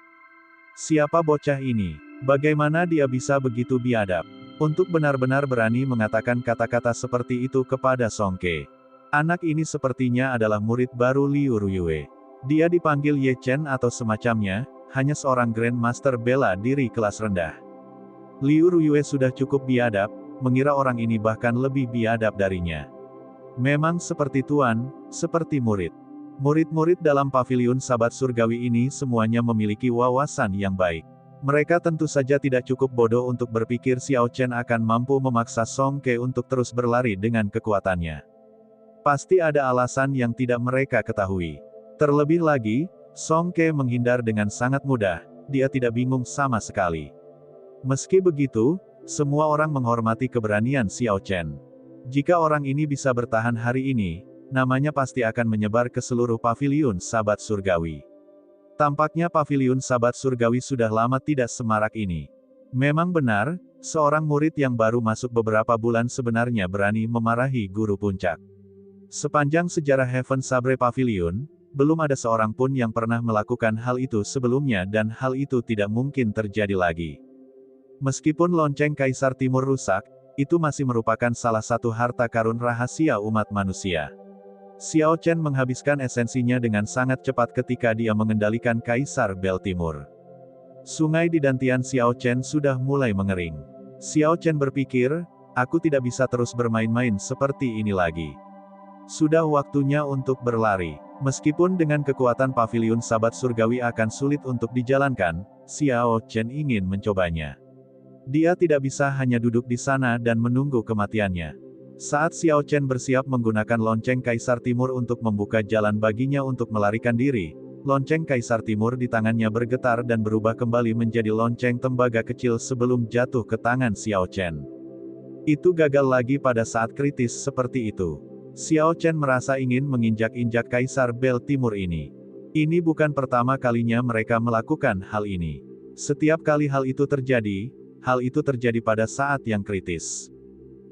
Siapa bocah ini? Bagaimana dia bisa begitu biadab? Untuk benar-benar berani mengatakan kata-kata seperti itu kepada Song Ke. Anak ini sepertinya adalah murid baru Liu Ruyue. Dia dipanggil Ye Chen atau semacamnya, hanya seorang Grandmaster bela diri kelas rendah. Liu Ruyue sudah cukup biadab, mengira orang ini bahkan lebih biadab darinya. Memang seperti tuan, seperti murid. Murid-murid dalam paviliun Sabat Surgawi ini semuanya memiliki wawasan yang baik. Mereka tentu saja tidak cukup bodoh untuk berpikir Xiao Chen akan mampu memaksa Song Ke untuk terus berlari dengan kekuatannya. Pasti ada alasan yang tidak mereka ketahui. Terlebih lagi, Song Ke menghindar dengan sangat mudah, dia tidak bingung sama sekali. Meski begitu, semua orang menghormati keberanian Xiao Chen. Jika orang ini bisa bertahan hari ini, namanya pasti akan menyebar ke seluruh paviliun Sabat Surgawi. Tampaknya paviliun Sabat Surgawi sudah lama tidak semarak ini. Memang benar, seorang murid yang baru masuk beberapa bulan sebenarnya berani memarahi guru puncak. Sepanjang sejarah Heaven Sabre Pavilion, belum ada seorang pun yang pernah melakukan hal itu sebelumnya dan hal itu tidak mungkin terjadi lagi. Meskipun lonceng Kaisar Timur rusak, itu masih merupakan salah satu harta karun rahasia umat manusia. Xiao Chen menghabiskan esensinya dengan sangat cepat ketika dia mengendalikan Kaisar Bel Timur. Sungai di dantian Xiao Chen sudah mulai mengering. Xiao Chen berpikir, aku tidak bisa terus bermain-main seperti ini lagi. Sudah waktunya untuk berlari. Meskipun dengan kekuatan paviliun Sabat Surgawi akan sulit untuk dijalankan, Xiao Chen ingin mencobanya. Dia tidak bisa hanya duduk di sana dan menunggu kematiannya. Saat Xiao Chen bersiap menggunakan lonceng Kaisar Timur untuk membuka jalan baginya untuk melarikan diri, lonceng Kaisar Timur di tangannya bergetar dan berubah kembali menjadi lonceng tembaga kecil sebelum jatuh ke tangan Xiao Chen. Itu gagal lagi pada saat kritis seperti itu. Xiao Chen merasa ingin menginjak-injak Kaisar Bel Timur ini. Ini bukan pertama kalinya mereka melakukan hal ini. Setiap kali hal itu terjadi pada saat yang kritis.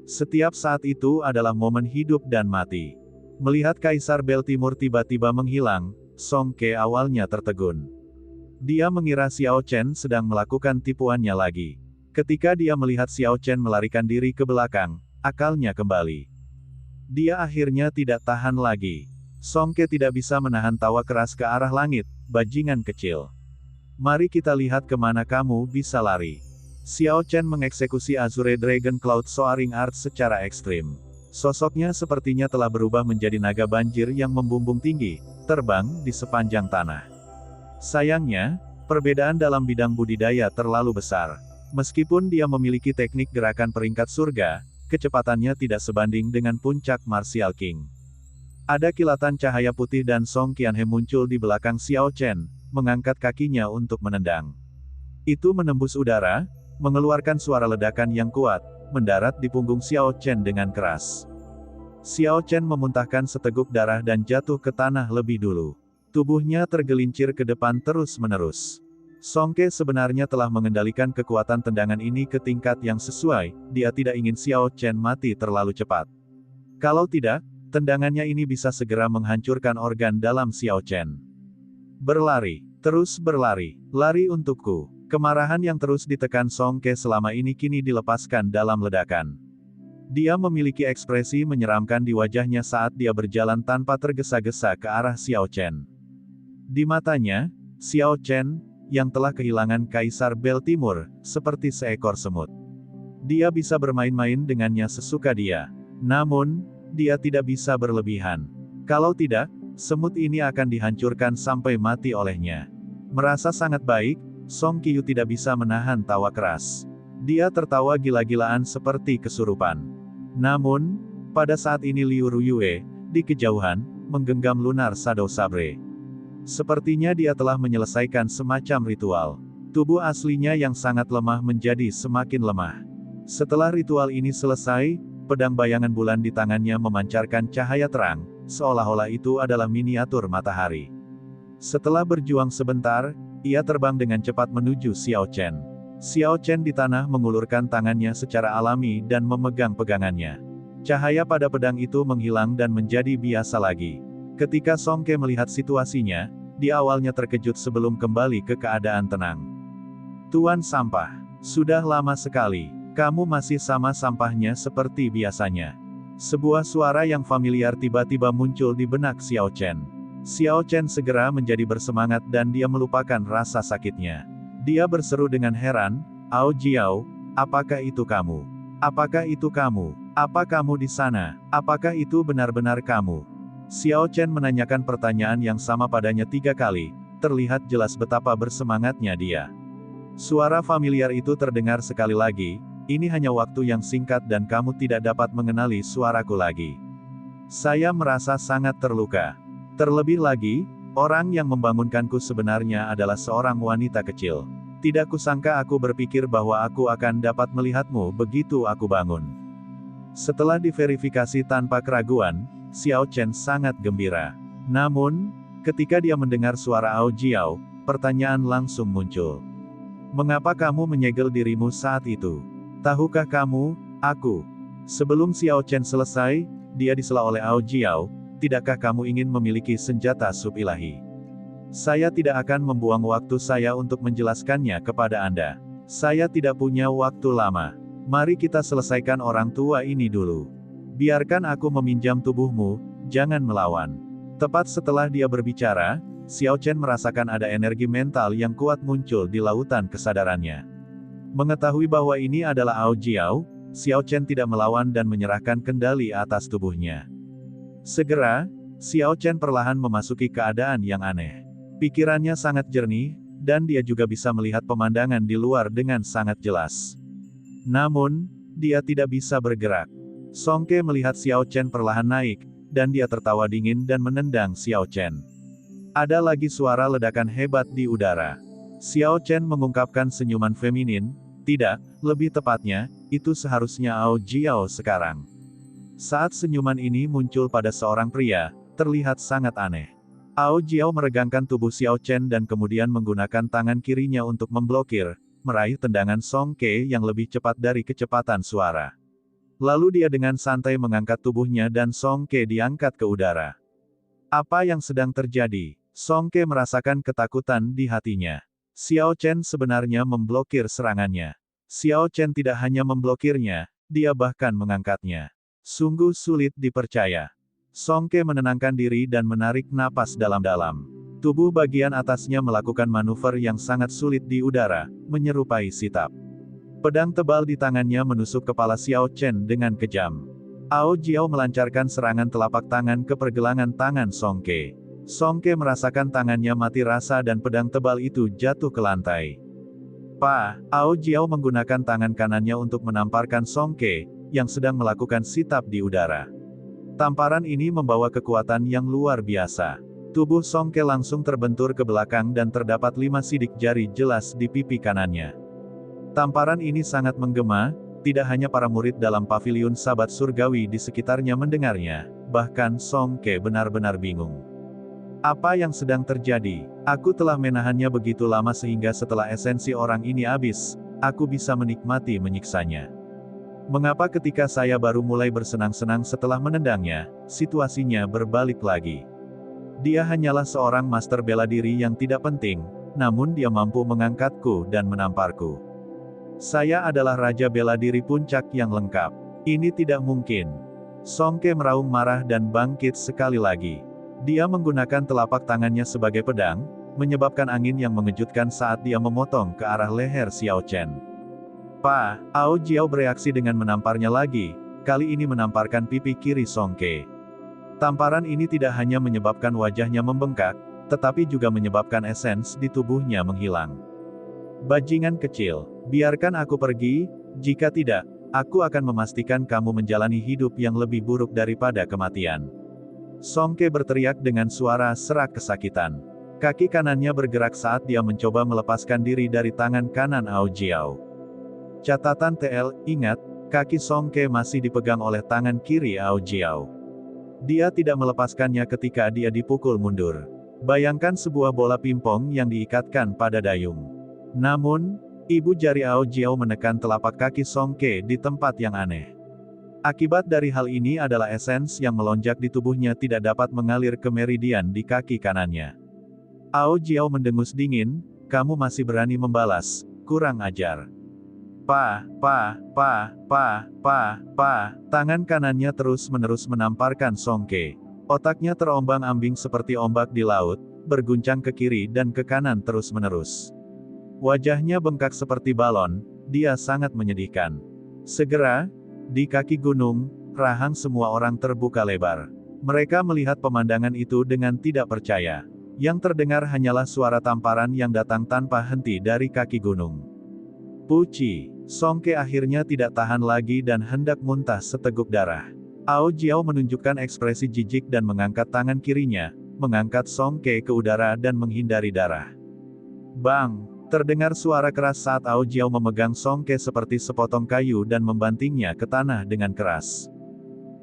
Setiap saat itu adalah momen hidup dan mati. Melihat Kaisar Bel Timur tiba-tiba menghilang, Song Ke awalnya tertegun. Dia mengira Xiao Chen sedang melakukan tipuannya lagi. Ketika dia melihat Xiao Chen melarikan diri ke belakang, akalnya kembali. Dia akhirnya tidak tahan lagi. Song Ke tidak bisa menahan tawa keras ke arah langit, bajingan kecil. Mari kita lihat kemana kamu bisa lari. Xiao Chen mengeksekusi Azure Dragon Cloud Soaring Art secara ekstrim. Sosoknya sepertinya telah berubah menjadi naga banjir yang membumbung tinggi, terbang di sepanjang tanah. Sayangnya, perbedaan dalam bidang budidaya terlalu besar. Meskipun dia memiliki teknik gerakan peringkat surga, kecepatannya tidak sebanding dengan puncak Martial King. Ada kilatan cahaya putih dan Song Qianhe muncul di belakang Xiao Chen, mengangkat kakinya untuk menendang. Itu menembus udara, mengeluarkan suara ledakan yang kuat, mendarat di punggung Xiao Chen dengan keras. Xiao Chen memuntahkan seteguk darah dan jatuh ke tanah lebih dulu. Tubuhnya tergelincir ke depan terus-menerus. Song Ke sebenarnya telah mengendalikan kekuatan tendangan ini ke tingkat yang sesuai, dia tidak ingin Xiao Chen mati terlalu cepat. Kalau tidak, tendangannya ini bisa segera menghancurkan organ dalam Xiao Chen. Berlari, terus berlari, lari untukku. Kemarahan yang terus ditekan Song Ke selama ini kini dilepaskan dalam ledakan. Dia memiliki ekspresi menyeramkan di wajahnya saat dia berjalan tanpa tergesa-gesa ke arah Xiao Chen. Di matanya, Xiao Chen, yang telah kehilangan Kaisar Bel Timur, seperti seekor semut. Dia bisa bermain-main dengannya sesuka dia. Namun, dia tidak bisa berlebihan. Kalau tidak, semut ini akan dihancurkan sampai mati olehnya. Merasa sangat baik, Song Qiu tidak bisa menahan tawa keras. Dia tertawa gila-gilaan seperti kesurupan. Namun, pada saat ini Liu Ruyue, di kejauhan, menggenggam lunar Shadow Sabre. Sepertinya dia telah menyelesaikan semacam ritual. Tubuh aslinya yang sangat lemah menjadi semakin lemah. Setelah ritual ini selesai, pedang bayangan bulan di tangannya memancarkan cahaya terang, seolah-olah itu adalah miniatur matahari. Setelah berjuang sebentar, ia terbang dengan cepat menuju Xiao Chen. Xiao Chen di tanah mengulurkan tangannya secara alami dan memegang pegangannya. Cahaya pada pedang itu menghilang dan menjadi biasa lagi. Ketika Song Ke melihat situasinya, dia awalnya terkejut sebelum kembali ke keadaan tenang. Tuan Sampah, sudah lama sekali, kamu masih sama sampahnya seperti biasanya. Sebuah suara yang familiar tiba-tiba muncul di benak Xiao Chen. Xiao Chen segera menjadi bersemangat dan dia melupakan rasa sakitnya. Dia berseru dengan heran, "Ao Jiao, apakah itu kamu? Apakah itu kamu? Apa kamu di sana? Apakah itu benar-benar kamu?" Xiao Chen menanyakan pertanyaan yang sama padanya 3 kali, terlihat jelas betapa bersemangatnya dia. Suara familiar itu terdengar sekali lagi, "Ini hanya waktu yang singkat dan kamu tidak dapat mengenali suaraku lagi. Saya merasa sangat terluka. Terlebih lagi, orang yang membangunkanku sebenarnya adalah seorang wanita kecil. Tidak kusangka aku berpikir bahwa aku akan dapat melihatmu begitu aku bangun." Setelah diverifikasi tanpa keraguan, Xiao Chen sangat gembira. Namun, ketika dia mendengar suara Ao Jiao, pertanyaan langsung muncul. "Mengapa kamu menyegel dirimu saat itu? Tahukah kamu, aku?" Sebelum Xiao Chen selesai, dia disela oleh Ao Jiao, "Tidakkah kamu ingin memiliki senjata sub ilahi? Saya tidak akan membuang waktu saya untuk menjelaskannya kepada Anda. Saya tidak punya waktu lama. Mari kita selesaikan orang tua ini dulu. Biarkan aku meminjam tubuhmu, jangan melawan." Tepat setelah dia berbicara, Xiao Chen merasakan ada energi mental yang kuat muncul di lautan kesadarannya. Mengetahui bahwa ini adalah Ao Jiao, Xiao Chen tidak melawan dan menyerahkan kendali atas tubuhnya. Segera, Xiao Chen perlahan memasuki keadaan yang aneh. Pikirannya sangat jernih, dan dia juga bisa melihat pemandangan di luar dengan sangat jelas. Namun, dia tidak bisa bergerak. Song Ke melihat Xiao Chen perlahan naik, dan dia tertawa dingin dan menendang Xiao Chen. Ada lagi suara ledakan hebat di udara. Xiao Chen mengungkapkan senyuman feminin, "Tidak, lebih tepatnya, itu seharusnya Ao Jiao sekarang." Saat senyuman ini muncul pada seorang pria, terlihat sangat aneh. Ao Jiao meregangkan tubuh Xiao Chen dan kemudian menggunakan tangan kirinya untuk memblokir, meraih tendangan Song Ke yang lebih cepat dari kecepatan suara. Lalu dia dengan santai mengangkat tubuhnya dan Song Ke diangkat ke udara. Apa yang sedang terjadi? Song Ke merasakan ketakutan di hatinya. Xiao Chen sebenarnya memblokir serangannya. Xiao Chen tidak hanya memblokirnya, dia bahkan mengangkatnya. Sungguh sulit dipercaya. Song Ke menenangkan diri dan menarik napas dalam-dalam. Tubuh bagian atasnya melakukan manuver yang sangat sulit di udara, menyerupai sitap. Pedang tebal di tangannya menusuk kepala Xiao Chen dengan kejam. Ao Jiao melancarkan serangan telapak tangan ke pergelangan tangan Song Ke. Song Ke merasakan tangannya mati rasa dan pedang tebal itu jatuh ke lantai. Ao Jiao menggunakan tangan kanannya untuk menamparkan Song Ke, yang sedang melakukan sitap di udara. Tamparan ini membawa kekuatan yang luar biasa. Tubuh Song Ke langsung terbentur ke belakang dan terdapat 5 sidik jari jelas di pipi kanannya. Tamparan ini sangat menggema, tidak hanya para murid dalam paviliun Sabat Surgawi di sekitarnya mendengarnya, bahkan Song Ke benar-benar bingung. Apa yang sedang terjadi? Aku telah menahannya begitu lama sehingga setelah esensi orang ini habis, aku bisa menikmati menyiksanya. Mengapa ketika saya baru mulai bersenang-senang setelah menendangnya, situasinya berbalik lagi? Dia hanyalah seorang master bela diri yang tidak penting, namun dia mampu mengangkatku dan menamparku. Saya adalah Raja Bela Diri Puncak yang lengkap. Ini tidak mungkin. Song Ke meraung marah dan bangkit sekali lagi. Dia menggunakan telapak tangannya sebagai pedang, menyebabkan angin yang mengejutkan saat dia memotong ke arah leher Xiao Chen. Ao Jiao bereaksi dengan menamparnya lagi, kali ini menamparkan pipi kiri Song Ke. Tamparan ini tidak hanya menyebabkan wajahnya membengkak, tetapi juga menyebabkan esens di tubuhnya menghilang. Bajingan kecil, biarkan aku pergi, jika tidak, aku akan memastikan kamu menjalani hidup yang lebih buruk daripada kematian. Song Ke berteriak dengan suara serak kesakitan. Kaki kanannya bergerak saat dia mencoba melepaskan diri dari tangan kanan Ao Jiao. Catatan TL, ingat, kaki Song Ke masih dipegang oleh tangan kiri Ao Jiao. Dia tidak melepaskannya ketika dia dipukul mundur. Bayangkan sebuah bola pimpong yang diikatkan pada dayung. Namun, ibu jari Ao Jiao menekan telapak kaki Song Ke di tempat yang aneh. Akibat dari hal ini adalah esens yang melonjak di tubuhnya tidak dapat mengalir ke meridian di kaki kanannya. Ao Jiao mendengus dingin, kamu masih berani membalas, kurang ajar. Tangan kanannya terus-menerus menamparkan Song Ke. Otaknya terombang-ambing seperti ombak di laut, berguncang ke kiri dan ke kanan terus-menerus. Wajahnya bengkak seperti balon, dia sangat menyedihkan. Segera, di kaki gunung, rahang semua orang terbuka lebar. Mereka melihat pemandangan itu dengan tidak percaya. Yang terdengar hanyalah suara tamparan yang datang tanpa henti dari kaki gunung. Puci, Song Ke akhirnya tidak tahan lagi dan hendak muntah seteguk darah. Ao Jiao menunjukkan ekspresi jijik dan mengangkat tangan kirinya, mengangkat Song Ke ke udara dan menghindari darah. Bang! Terdengar suara keras saat Ao Jiao memegang Song Ke seperti sepotong kayu dan membantingnya ke tanah dengan keras.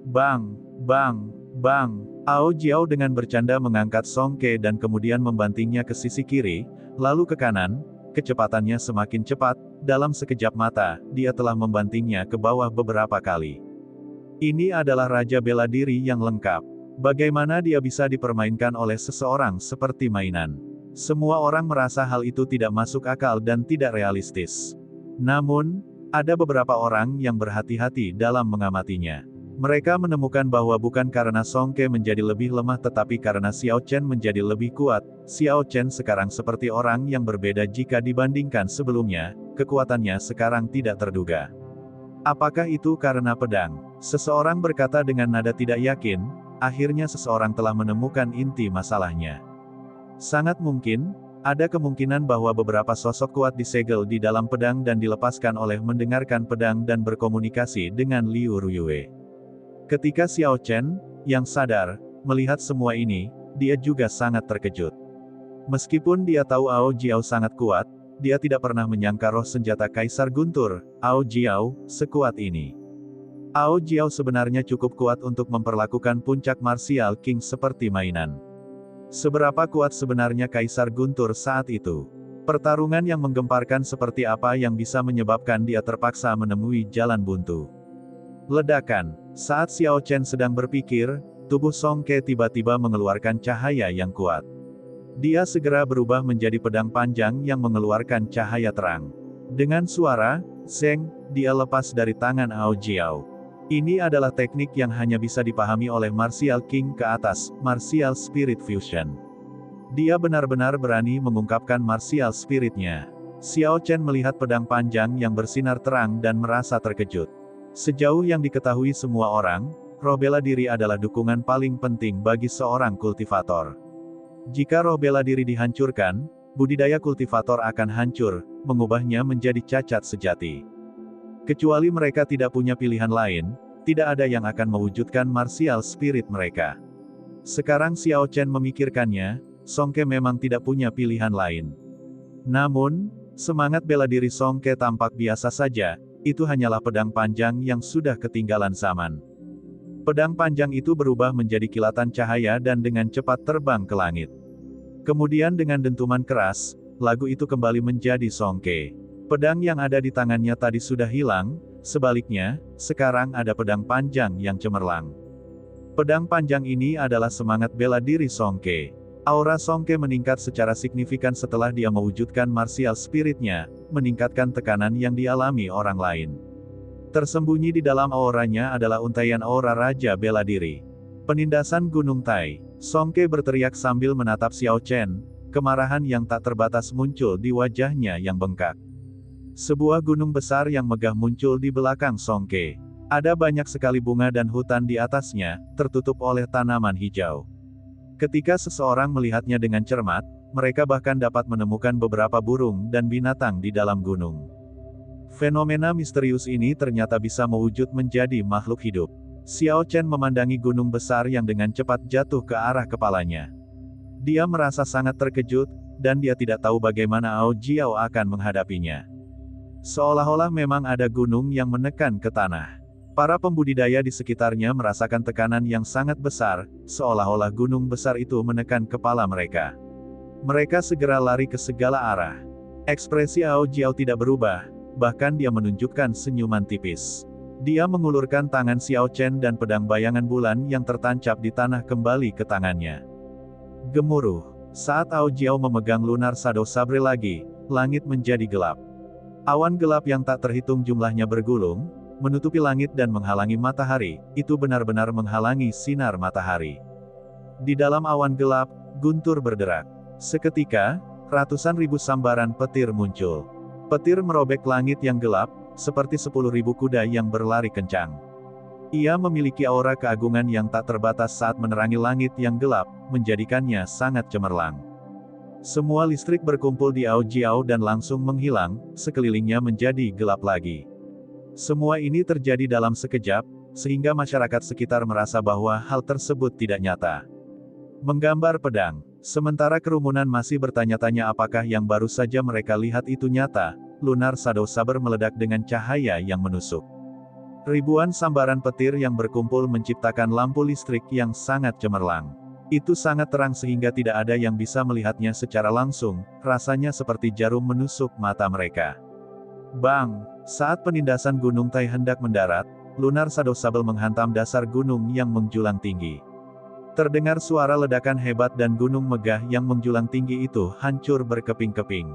Bang! Bang! Bang! Ao Jiao dengan bercanda mengangkat Song Ke dan kemudian membantingnya ke sisi kiri, lalu ke kanan. Kecepatannya semakin cepat, dalam sekejap mata, dia telah membantingnya ke bawah beberapa kali. Ini adalah Raja Bela Diri yang lengkap. Bagaimana dia bisa dipermainkan oleh seseorang seperti mainan? Semua orang merasa hal itu tidak masuk akal dan tidak realistis. Namun, ada beberapa orang yang berhati-hati dalam mengamatinya. Mereka menemukan bahwa bukan karena Song Ke menjadi lebih lemah tetapi karena Xiao Chen menjadi lebih kuat. Xiao Chen sekarang seperti orang yang berbeda jika dibandingkan sebelumnya, kekuatannya sekarang tidak terduga. Apakah itu karena pedang? Seseorang berkata dengan nada tidak yakin, akhirnya seseorang telah menemukan inti masalahnya. Sangat mungkin, ada kemungkinan bahwa beberapa sosok kuat disegel di dalam pedang dan dilepaskan oleh mendengarkan pedang dan berkomunikasi dengan Liu Ruyue. Ketika Xiao Chen, yang sadar, melihat semua ini, dia juga sangat terkejut. Meskipun dia tahu Ao Jiao sangat kuat, dia tidak pernah menyangka roh senjata Kaisar Guntur, Ao Jiao, sekuat ini. Ao Jiao sebenarnya cukup kuat untuk memperlakukan puncak martial king seperti mainan. Seberapa kuat sebenarnya Kaisar Guntur saat itu? Pertarungan yang menggemparkan seperti apa yang bisa menyebabkan dia terpaksa menemui jalan buntu. Ledakan. Saat Xiao Chen sedang berpikir, tubuh Song Ke tiba-tiba mengeluarkan cahaya yang kuat. Dia segera berubah menjadi pedang panjang yang mengeluarkan cahaya terang. Dengan suara, zeng, dia lepas dari tangan Ao Jiao. Ini adalah teknik yang hanya bisa dipahami oleh Martial King ke atas, Martial Spirit Fusion. Dia benar-benar berani mengungkapkan martial spiritnya. Xiao Chen melihat pedang panjang yang bersinar terang dan merasa terkejut. Sejauh yang diketahui semua orang, roh bela diri adalah dukungan paling penting bagi seorang kultivator. Jika roh bela diri dihancurkan, budidaya kultivator akan hancur, mengubahnya menjadi cacat sejati. Kecuali mereka tidak punya pilihan lain, tidak ada yang akan mewujudkan martial spirit mereka. Sekarang Xiao Chen memikirkannya, Songke memang tidak punya pilihan lain. Namun, semangat bela diri Songke tampak biasa saja, itu hanyalah pedang panjang yang sudah ketinggalan zaman. Pedang panjang itu berubah menjadi kilatan cahaya dan dengan cepat terbang ke langit. Kemudian dengan dentuman keras, lagu itu kembali menjadi Songke. Pedang yang ada di tangannya tadi sudah hilang, sebaliknya, sekarang ada pedang panjang yang cemerlang. Pedang panjang ini adalah semangat bela diri Songke. Aura Songke meningkat secara signifikan setelah dia mewujudkan martial spiritnya, meningkatkan tekanan yang dialami orang lain. Tersembunyi di dalam auranya adalah untaian aura Raja Bela Diri. Penindasan Gunung Tai. Songke berteriak sambil menatap Xiao Chen, kemarahan yang tak terbatas muncul di wajahnya yang bengkak. Sebuah gunung besar yang megah muncul di belakang Songke. Ada banyak sekali bunga dan hutan di atasnya, tertutup oleh tanaman hijau. Ketika seseorang melihatnya dengan cermat, mereka bahkan dapat menemukan beberapa burung dan binatang di dalam gunung. Fenomena misterius ini ternyata bisa mewujud menjadi makhluk hidup. Xiao Chen memandangi gunung besar yang dengan cepat jatuh ke arah kepalanya. Dia merasa sangat terkejut, dan dia tidak tahu bagaimana Ao Jiao akan menghadapinya. Seolah-olah memang ada gunung yang menekan ke tanah. Para pembudidaya di sekitarnya merasakan tekanan yang sangat besar, seolah-olah gunung besar itu menekan kepala mereka. Mereka segera lari ke segala arah. Ekspresi Ao Jiao tidak berubah, bahkan dia menunjukkan senyuman tipis. Dia mengulurkan tangan Xiao Chen dan pedang bayangan bulan yang tertancap di tanah kembali ke tangannya. Gemuruh. Saat Ao Jiao memegang Lunar Shadow Sabre lagi, langit menjadi gelap. Awan gelap yang tak terhitung jumlahnya bergulung, menutupi langit dan menghalangi matahari, itu benar-benar menghalangi sinar matahari. Di dalam awan gelap, guntur berderak. Seketika, ratusan ribu sambaran petir muncul. Petir merobek langit yang gelap, seperti 10.000 kuda yang berlari kencang. Ia memiliki aura keagungan yang tak terbatas saat menerangi langit yang gelap, menjadikannya sangat cemerlang. Semua listrik berkumpul di Ao Jiao dan langsung menghilang, sekelilingnya menjadi gelap lagi. Semua ini terjadi dalam sekejap, sehingga masyarakat sekitar merasa bahwa hal tersebut tidak nyata. Menggambar pedang. Sementara kerumunan masih bertanya-tanya apakah yang baru saja mereka lihat itu nyata, Lunar Shadow Saber meledak dengan cahaya yang menusuk. Ribuan sambaran petir yang berkumpul menciptakan lampu listrik yang sangat cemerlang. Itu sangat terang sehingga tidak ada yang bisa melihatnya secara langsung, rasanya seperti jarum menusuk mata mereka. Bang! Saat penindasan Gunung Tai hendak mendarat, Lunar Shadow Saber menghantam dasar gunung yang menjulang tinggi. Terdengar suara ledakan hebat dan gunung megah yang menjulang tinggi itu hancur berkeping-keping.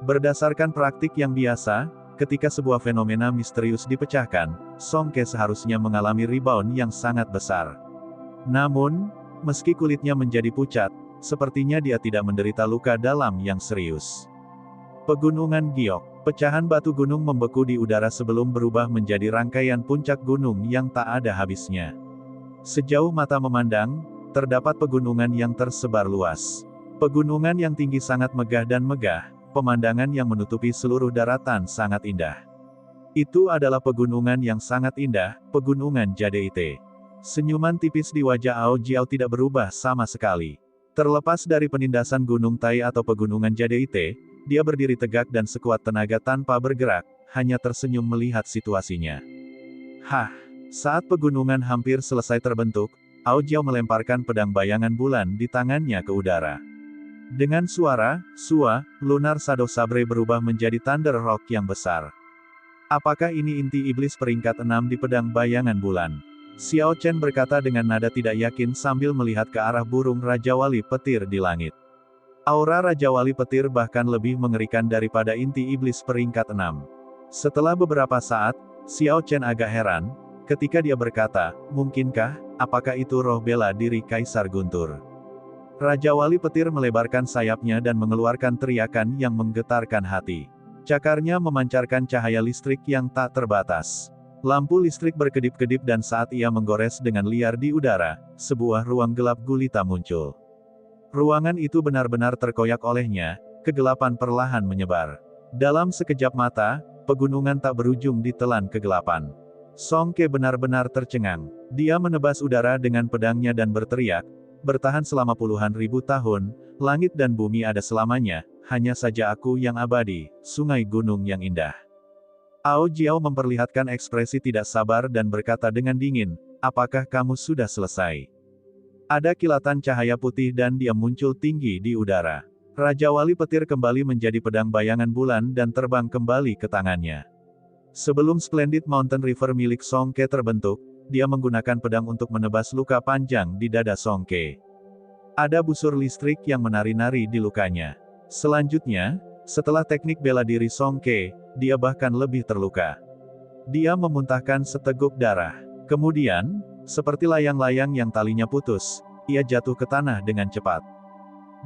Berdasarkan praktik yang biasa, ketika sebuah fenomena misterius dipecahkan, Songke seharusnya mengalami rebound yang sangat besar. Namun, meski kulitnya menjadi pucat, sepertinya dia tidak menderita luka dalam yang serius. Pegunungan Giok. Pecahan batu gunung membeku di udara sebelum berubah menjadi rangkaian puncak gunung yang tak ada habisnya. Sejauh mata memandang, terdapat pegunungan yang tersebar luas. Pegunungan yang tinggi sangat megah dan megah, pemandangan yang menutupi seluruh daratan sangat indah. Itu adalah pegunungan yang sangat indah, pegunungan Jade. Senyuman tipis di wajah Ao Jiao tidak berubah sama sekali. Terlepas dari penindasan Gunung Tai atau pegunungan Jade, dia berdiri tegak dan sekuat tenaga tanpa bergerak, hanya tersenyum melihat situasinya. Hah! Saat pegunungan hampir selesai terbentuk, Ao Jiao melemparkan pedang bayangan bulan di tangannya ke udara. Dengan suara, "Sua", Lunar Shadow Sabre berubah menjadi Thunder Rock yang besar. Apakah ini inti iblis peringkat 6 di pedang bayangan bulan? Xiao Chen berkata dengan nada tidak yakin sambil melihat ke arah burung Raja Wali Petir di langit. Aura Raja Wali Petir bahkan lebih mengerikan daripada inti iblis peringkat 6. Setelah beberapa saat, Xiao Chen agak heran, ketika dia berkata, "Mungkinkah, apakah itu roh bela diri Kaisar Guntur?" Raja Wali Petir melebarkan sayapnya dan mengeluarkan teriakan yang menggetarkan hati. Cakarnya memancarkan cahaya listrik yang tak terbatas. Lampu listrik berkedip-kedip dan saat ia menggores dengan liar di udara, sebuah ruang gelap gulita muncul. Ruangan itu benar-benar terkoyak olehnya, kegelapan perlahan menyebar. Dalam sekejap mata, pegunungan tak berujung ditelan kegelapan. Song Ke benar-benar tercengang. Dia menebas udara dengan pedangnya dan berteriak, bertahan selama puluhan ribu tahun, langit dan bumi ada selamanya, hanya saja aku yang abadi, sungai gunung yang indah. Ao Jiao memperlihatkan ekspresi tidak sabar dan berkata dengan dingin, apakah kamu sudah selesai? Ada kilatan cahaya putih dan dia muncul tinggi di udara. Raja Wali Petir kembali menjadi pedang bayangan bulan dan terbang kembali ke tangannya. Sebelum Splendid Mountain River milik Song Ke terbentuk, dia menggunakan pedang untuk menebas luka panjang di dada Song Ke. Ada busur listrik yang menari-nari di lukanya. Selanjutnya, setelah teknik bela diri Song Ke, dia bahkan lebih terluka. Dia memuntahkan seteguk darah. Kemudian, seperti layang-layang yang talinya putus, ia jatuh ke tanah dengan cepat.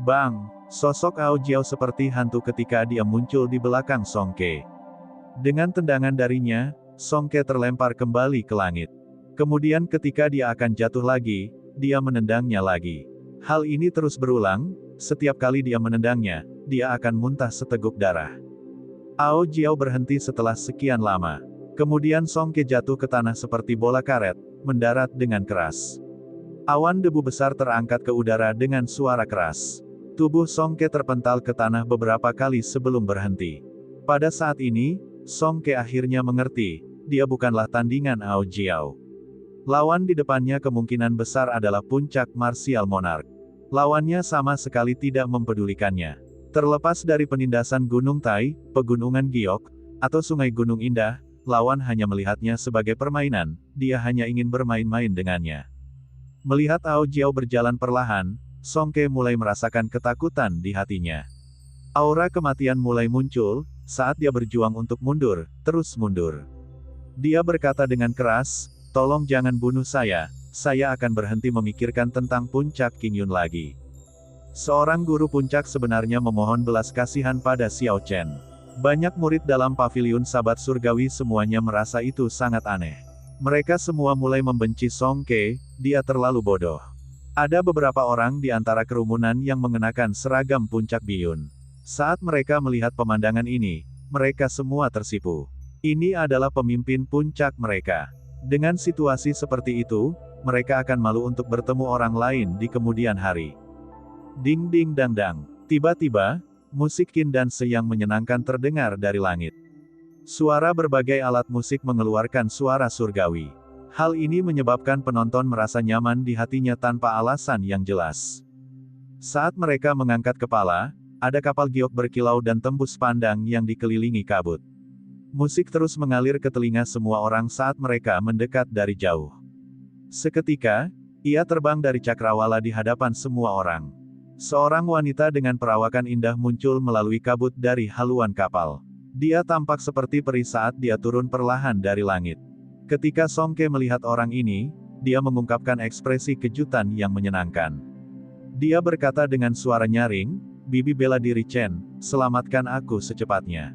Bang! Sosok Ao Jiao seperti hantu ketika dia muncul di belakang Song Ke. Dengan tendangan darinya, Song Ke terlempar kembali ke langit. Kemudian ketika dia akan jatuh lagi, dia menendangnya lagi. Hal ini terus berulang, setiap kali dia menendangnya, dia akan muntah seteguk darah. Ao Jiao berhenti setelah sekian lama. Kemudian Song Ke jatuh ke tanah seperti bola karet, mendarat dengan keras. Awan debu besar terangkat ke udara dengan suara keras. Tubuh Song Ke terpental ke tanah beberapa kali sebelum berhenti. Pada saat ini, Song Ke akhirnya mengerti, dia bukanlah tandingan Ao Jiao. Lawan di depannya kemungkinan besar adalah puncak martial monarch. Lawannya sama sekali tidak mempedulikannya. Terlepas dari penindasan Gunung Tai, Pegunungan Giok, atau Sungai Gunung Indah, lawan hanya melihatnya sebagai permainan, dia hanya ingin bermain-main dengannya. Melihat Ao Jiao berjalan perlahan, Song Ke mulai merasakan ketakutan di hatinya. Aura kematian mulai muncul, saat dia berjuang untuk mundur, terus mundur. Dia berkata dengan keras, tolong jangan bunuh saya akan berhenti memikirkan tentang puncak Qingyun lagi. Seorang guru puncak sebenarnya memohon belas kasihan pada Xiao Chen. Banyak murid dalam paviliun Sabat Surgawi semuanya merasa itu sangat aneh. Mereka semua mulai membenci Song Ke, dia terlalu bodoh. Ada beberapa orang di antara kerumunan yang mengenakan seragam puncak biyun. Saat mereka melihat pemandangan ini, mereka semua tersipu. Ini adalah pemimpin puncak mereka. Dengan situasi seperti itu, mereka akan malu untuk bertemu orang lain di kemudian hari. Ding ding dang dang. Tiba-tiba, musik Qin dan Se yang menyenangkan terdengar dari langit. Suara berbagai alat musik mengeluarkan suara surgawi. Hal ini menyebabkan penonton merasa nyaman di hatinya tanpa alasan yang jelas. Saat mereka mengangkat kepala, ada kapal giok berkilau dan tembus pandang yang dikelilingi kabut. Musik terus mengalir ke telinga semua orang saat mereka mendekat dari jauh. Seketika, ia terbang dari cakrawala di hadapan semua orang. Seorang wanita dengan perawakan indah muncul melalui kabut dari haluan kapal. Dia tampak seperti peri saat dia turun perlahan dari langit. Ketika Song Ke melihat orang ini, dia mengungkapkan ekspresi kejutan yang menyenangkan. Dia berkata dengan suara nyaring, Bibi bela diri Chen, selamatkan aku secepatnya.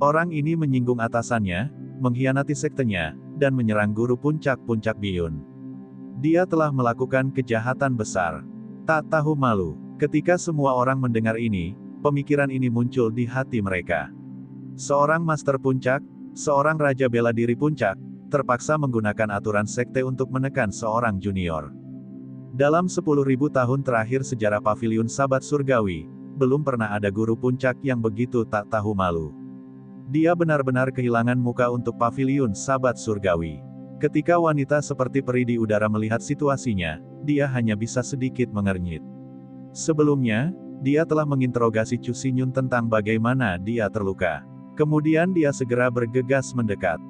Orang ini menyinggung atasannya, mengkhianati sektenya, dan menyerang guru puncak-puncak biyun. Dia telah melakukan kejahatan besar. Tak tahu malu. Ketika semua orang mendengar ini, pemikiran ini muncul di hati mereka. Seorang master puncak, seorang raja bela diri puncak, terpaksa menggunakan aturan sekte untuk menekan seorang junior. Dalam 10.000 tahun terakhir sejarah paviliun Sabat Surgawi, belum pernah ada guru puncak yang begitu tak tahu malu. Dia benar-benar kehilangan muka untuk paviliun Sabat Surgawi. Ketika wanita seperti peri di udara melihat situasinya, dia hanya bisa sedikit mengernyit. Sebelumnya, dia telah menginterogasi Chu Xinyun tentang bagaimana dia terluka. Kemudian dia segera bergegas mendekat.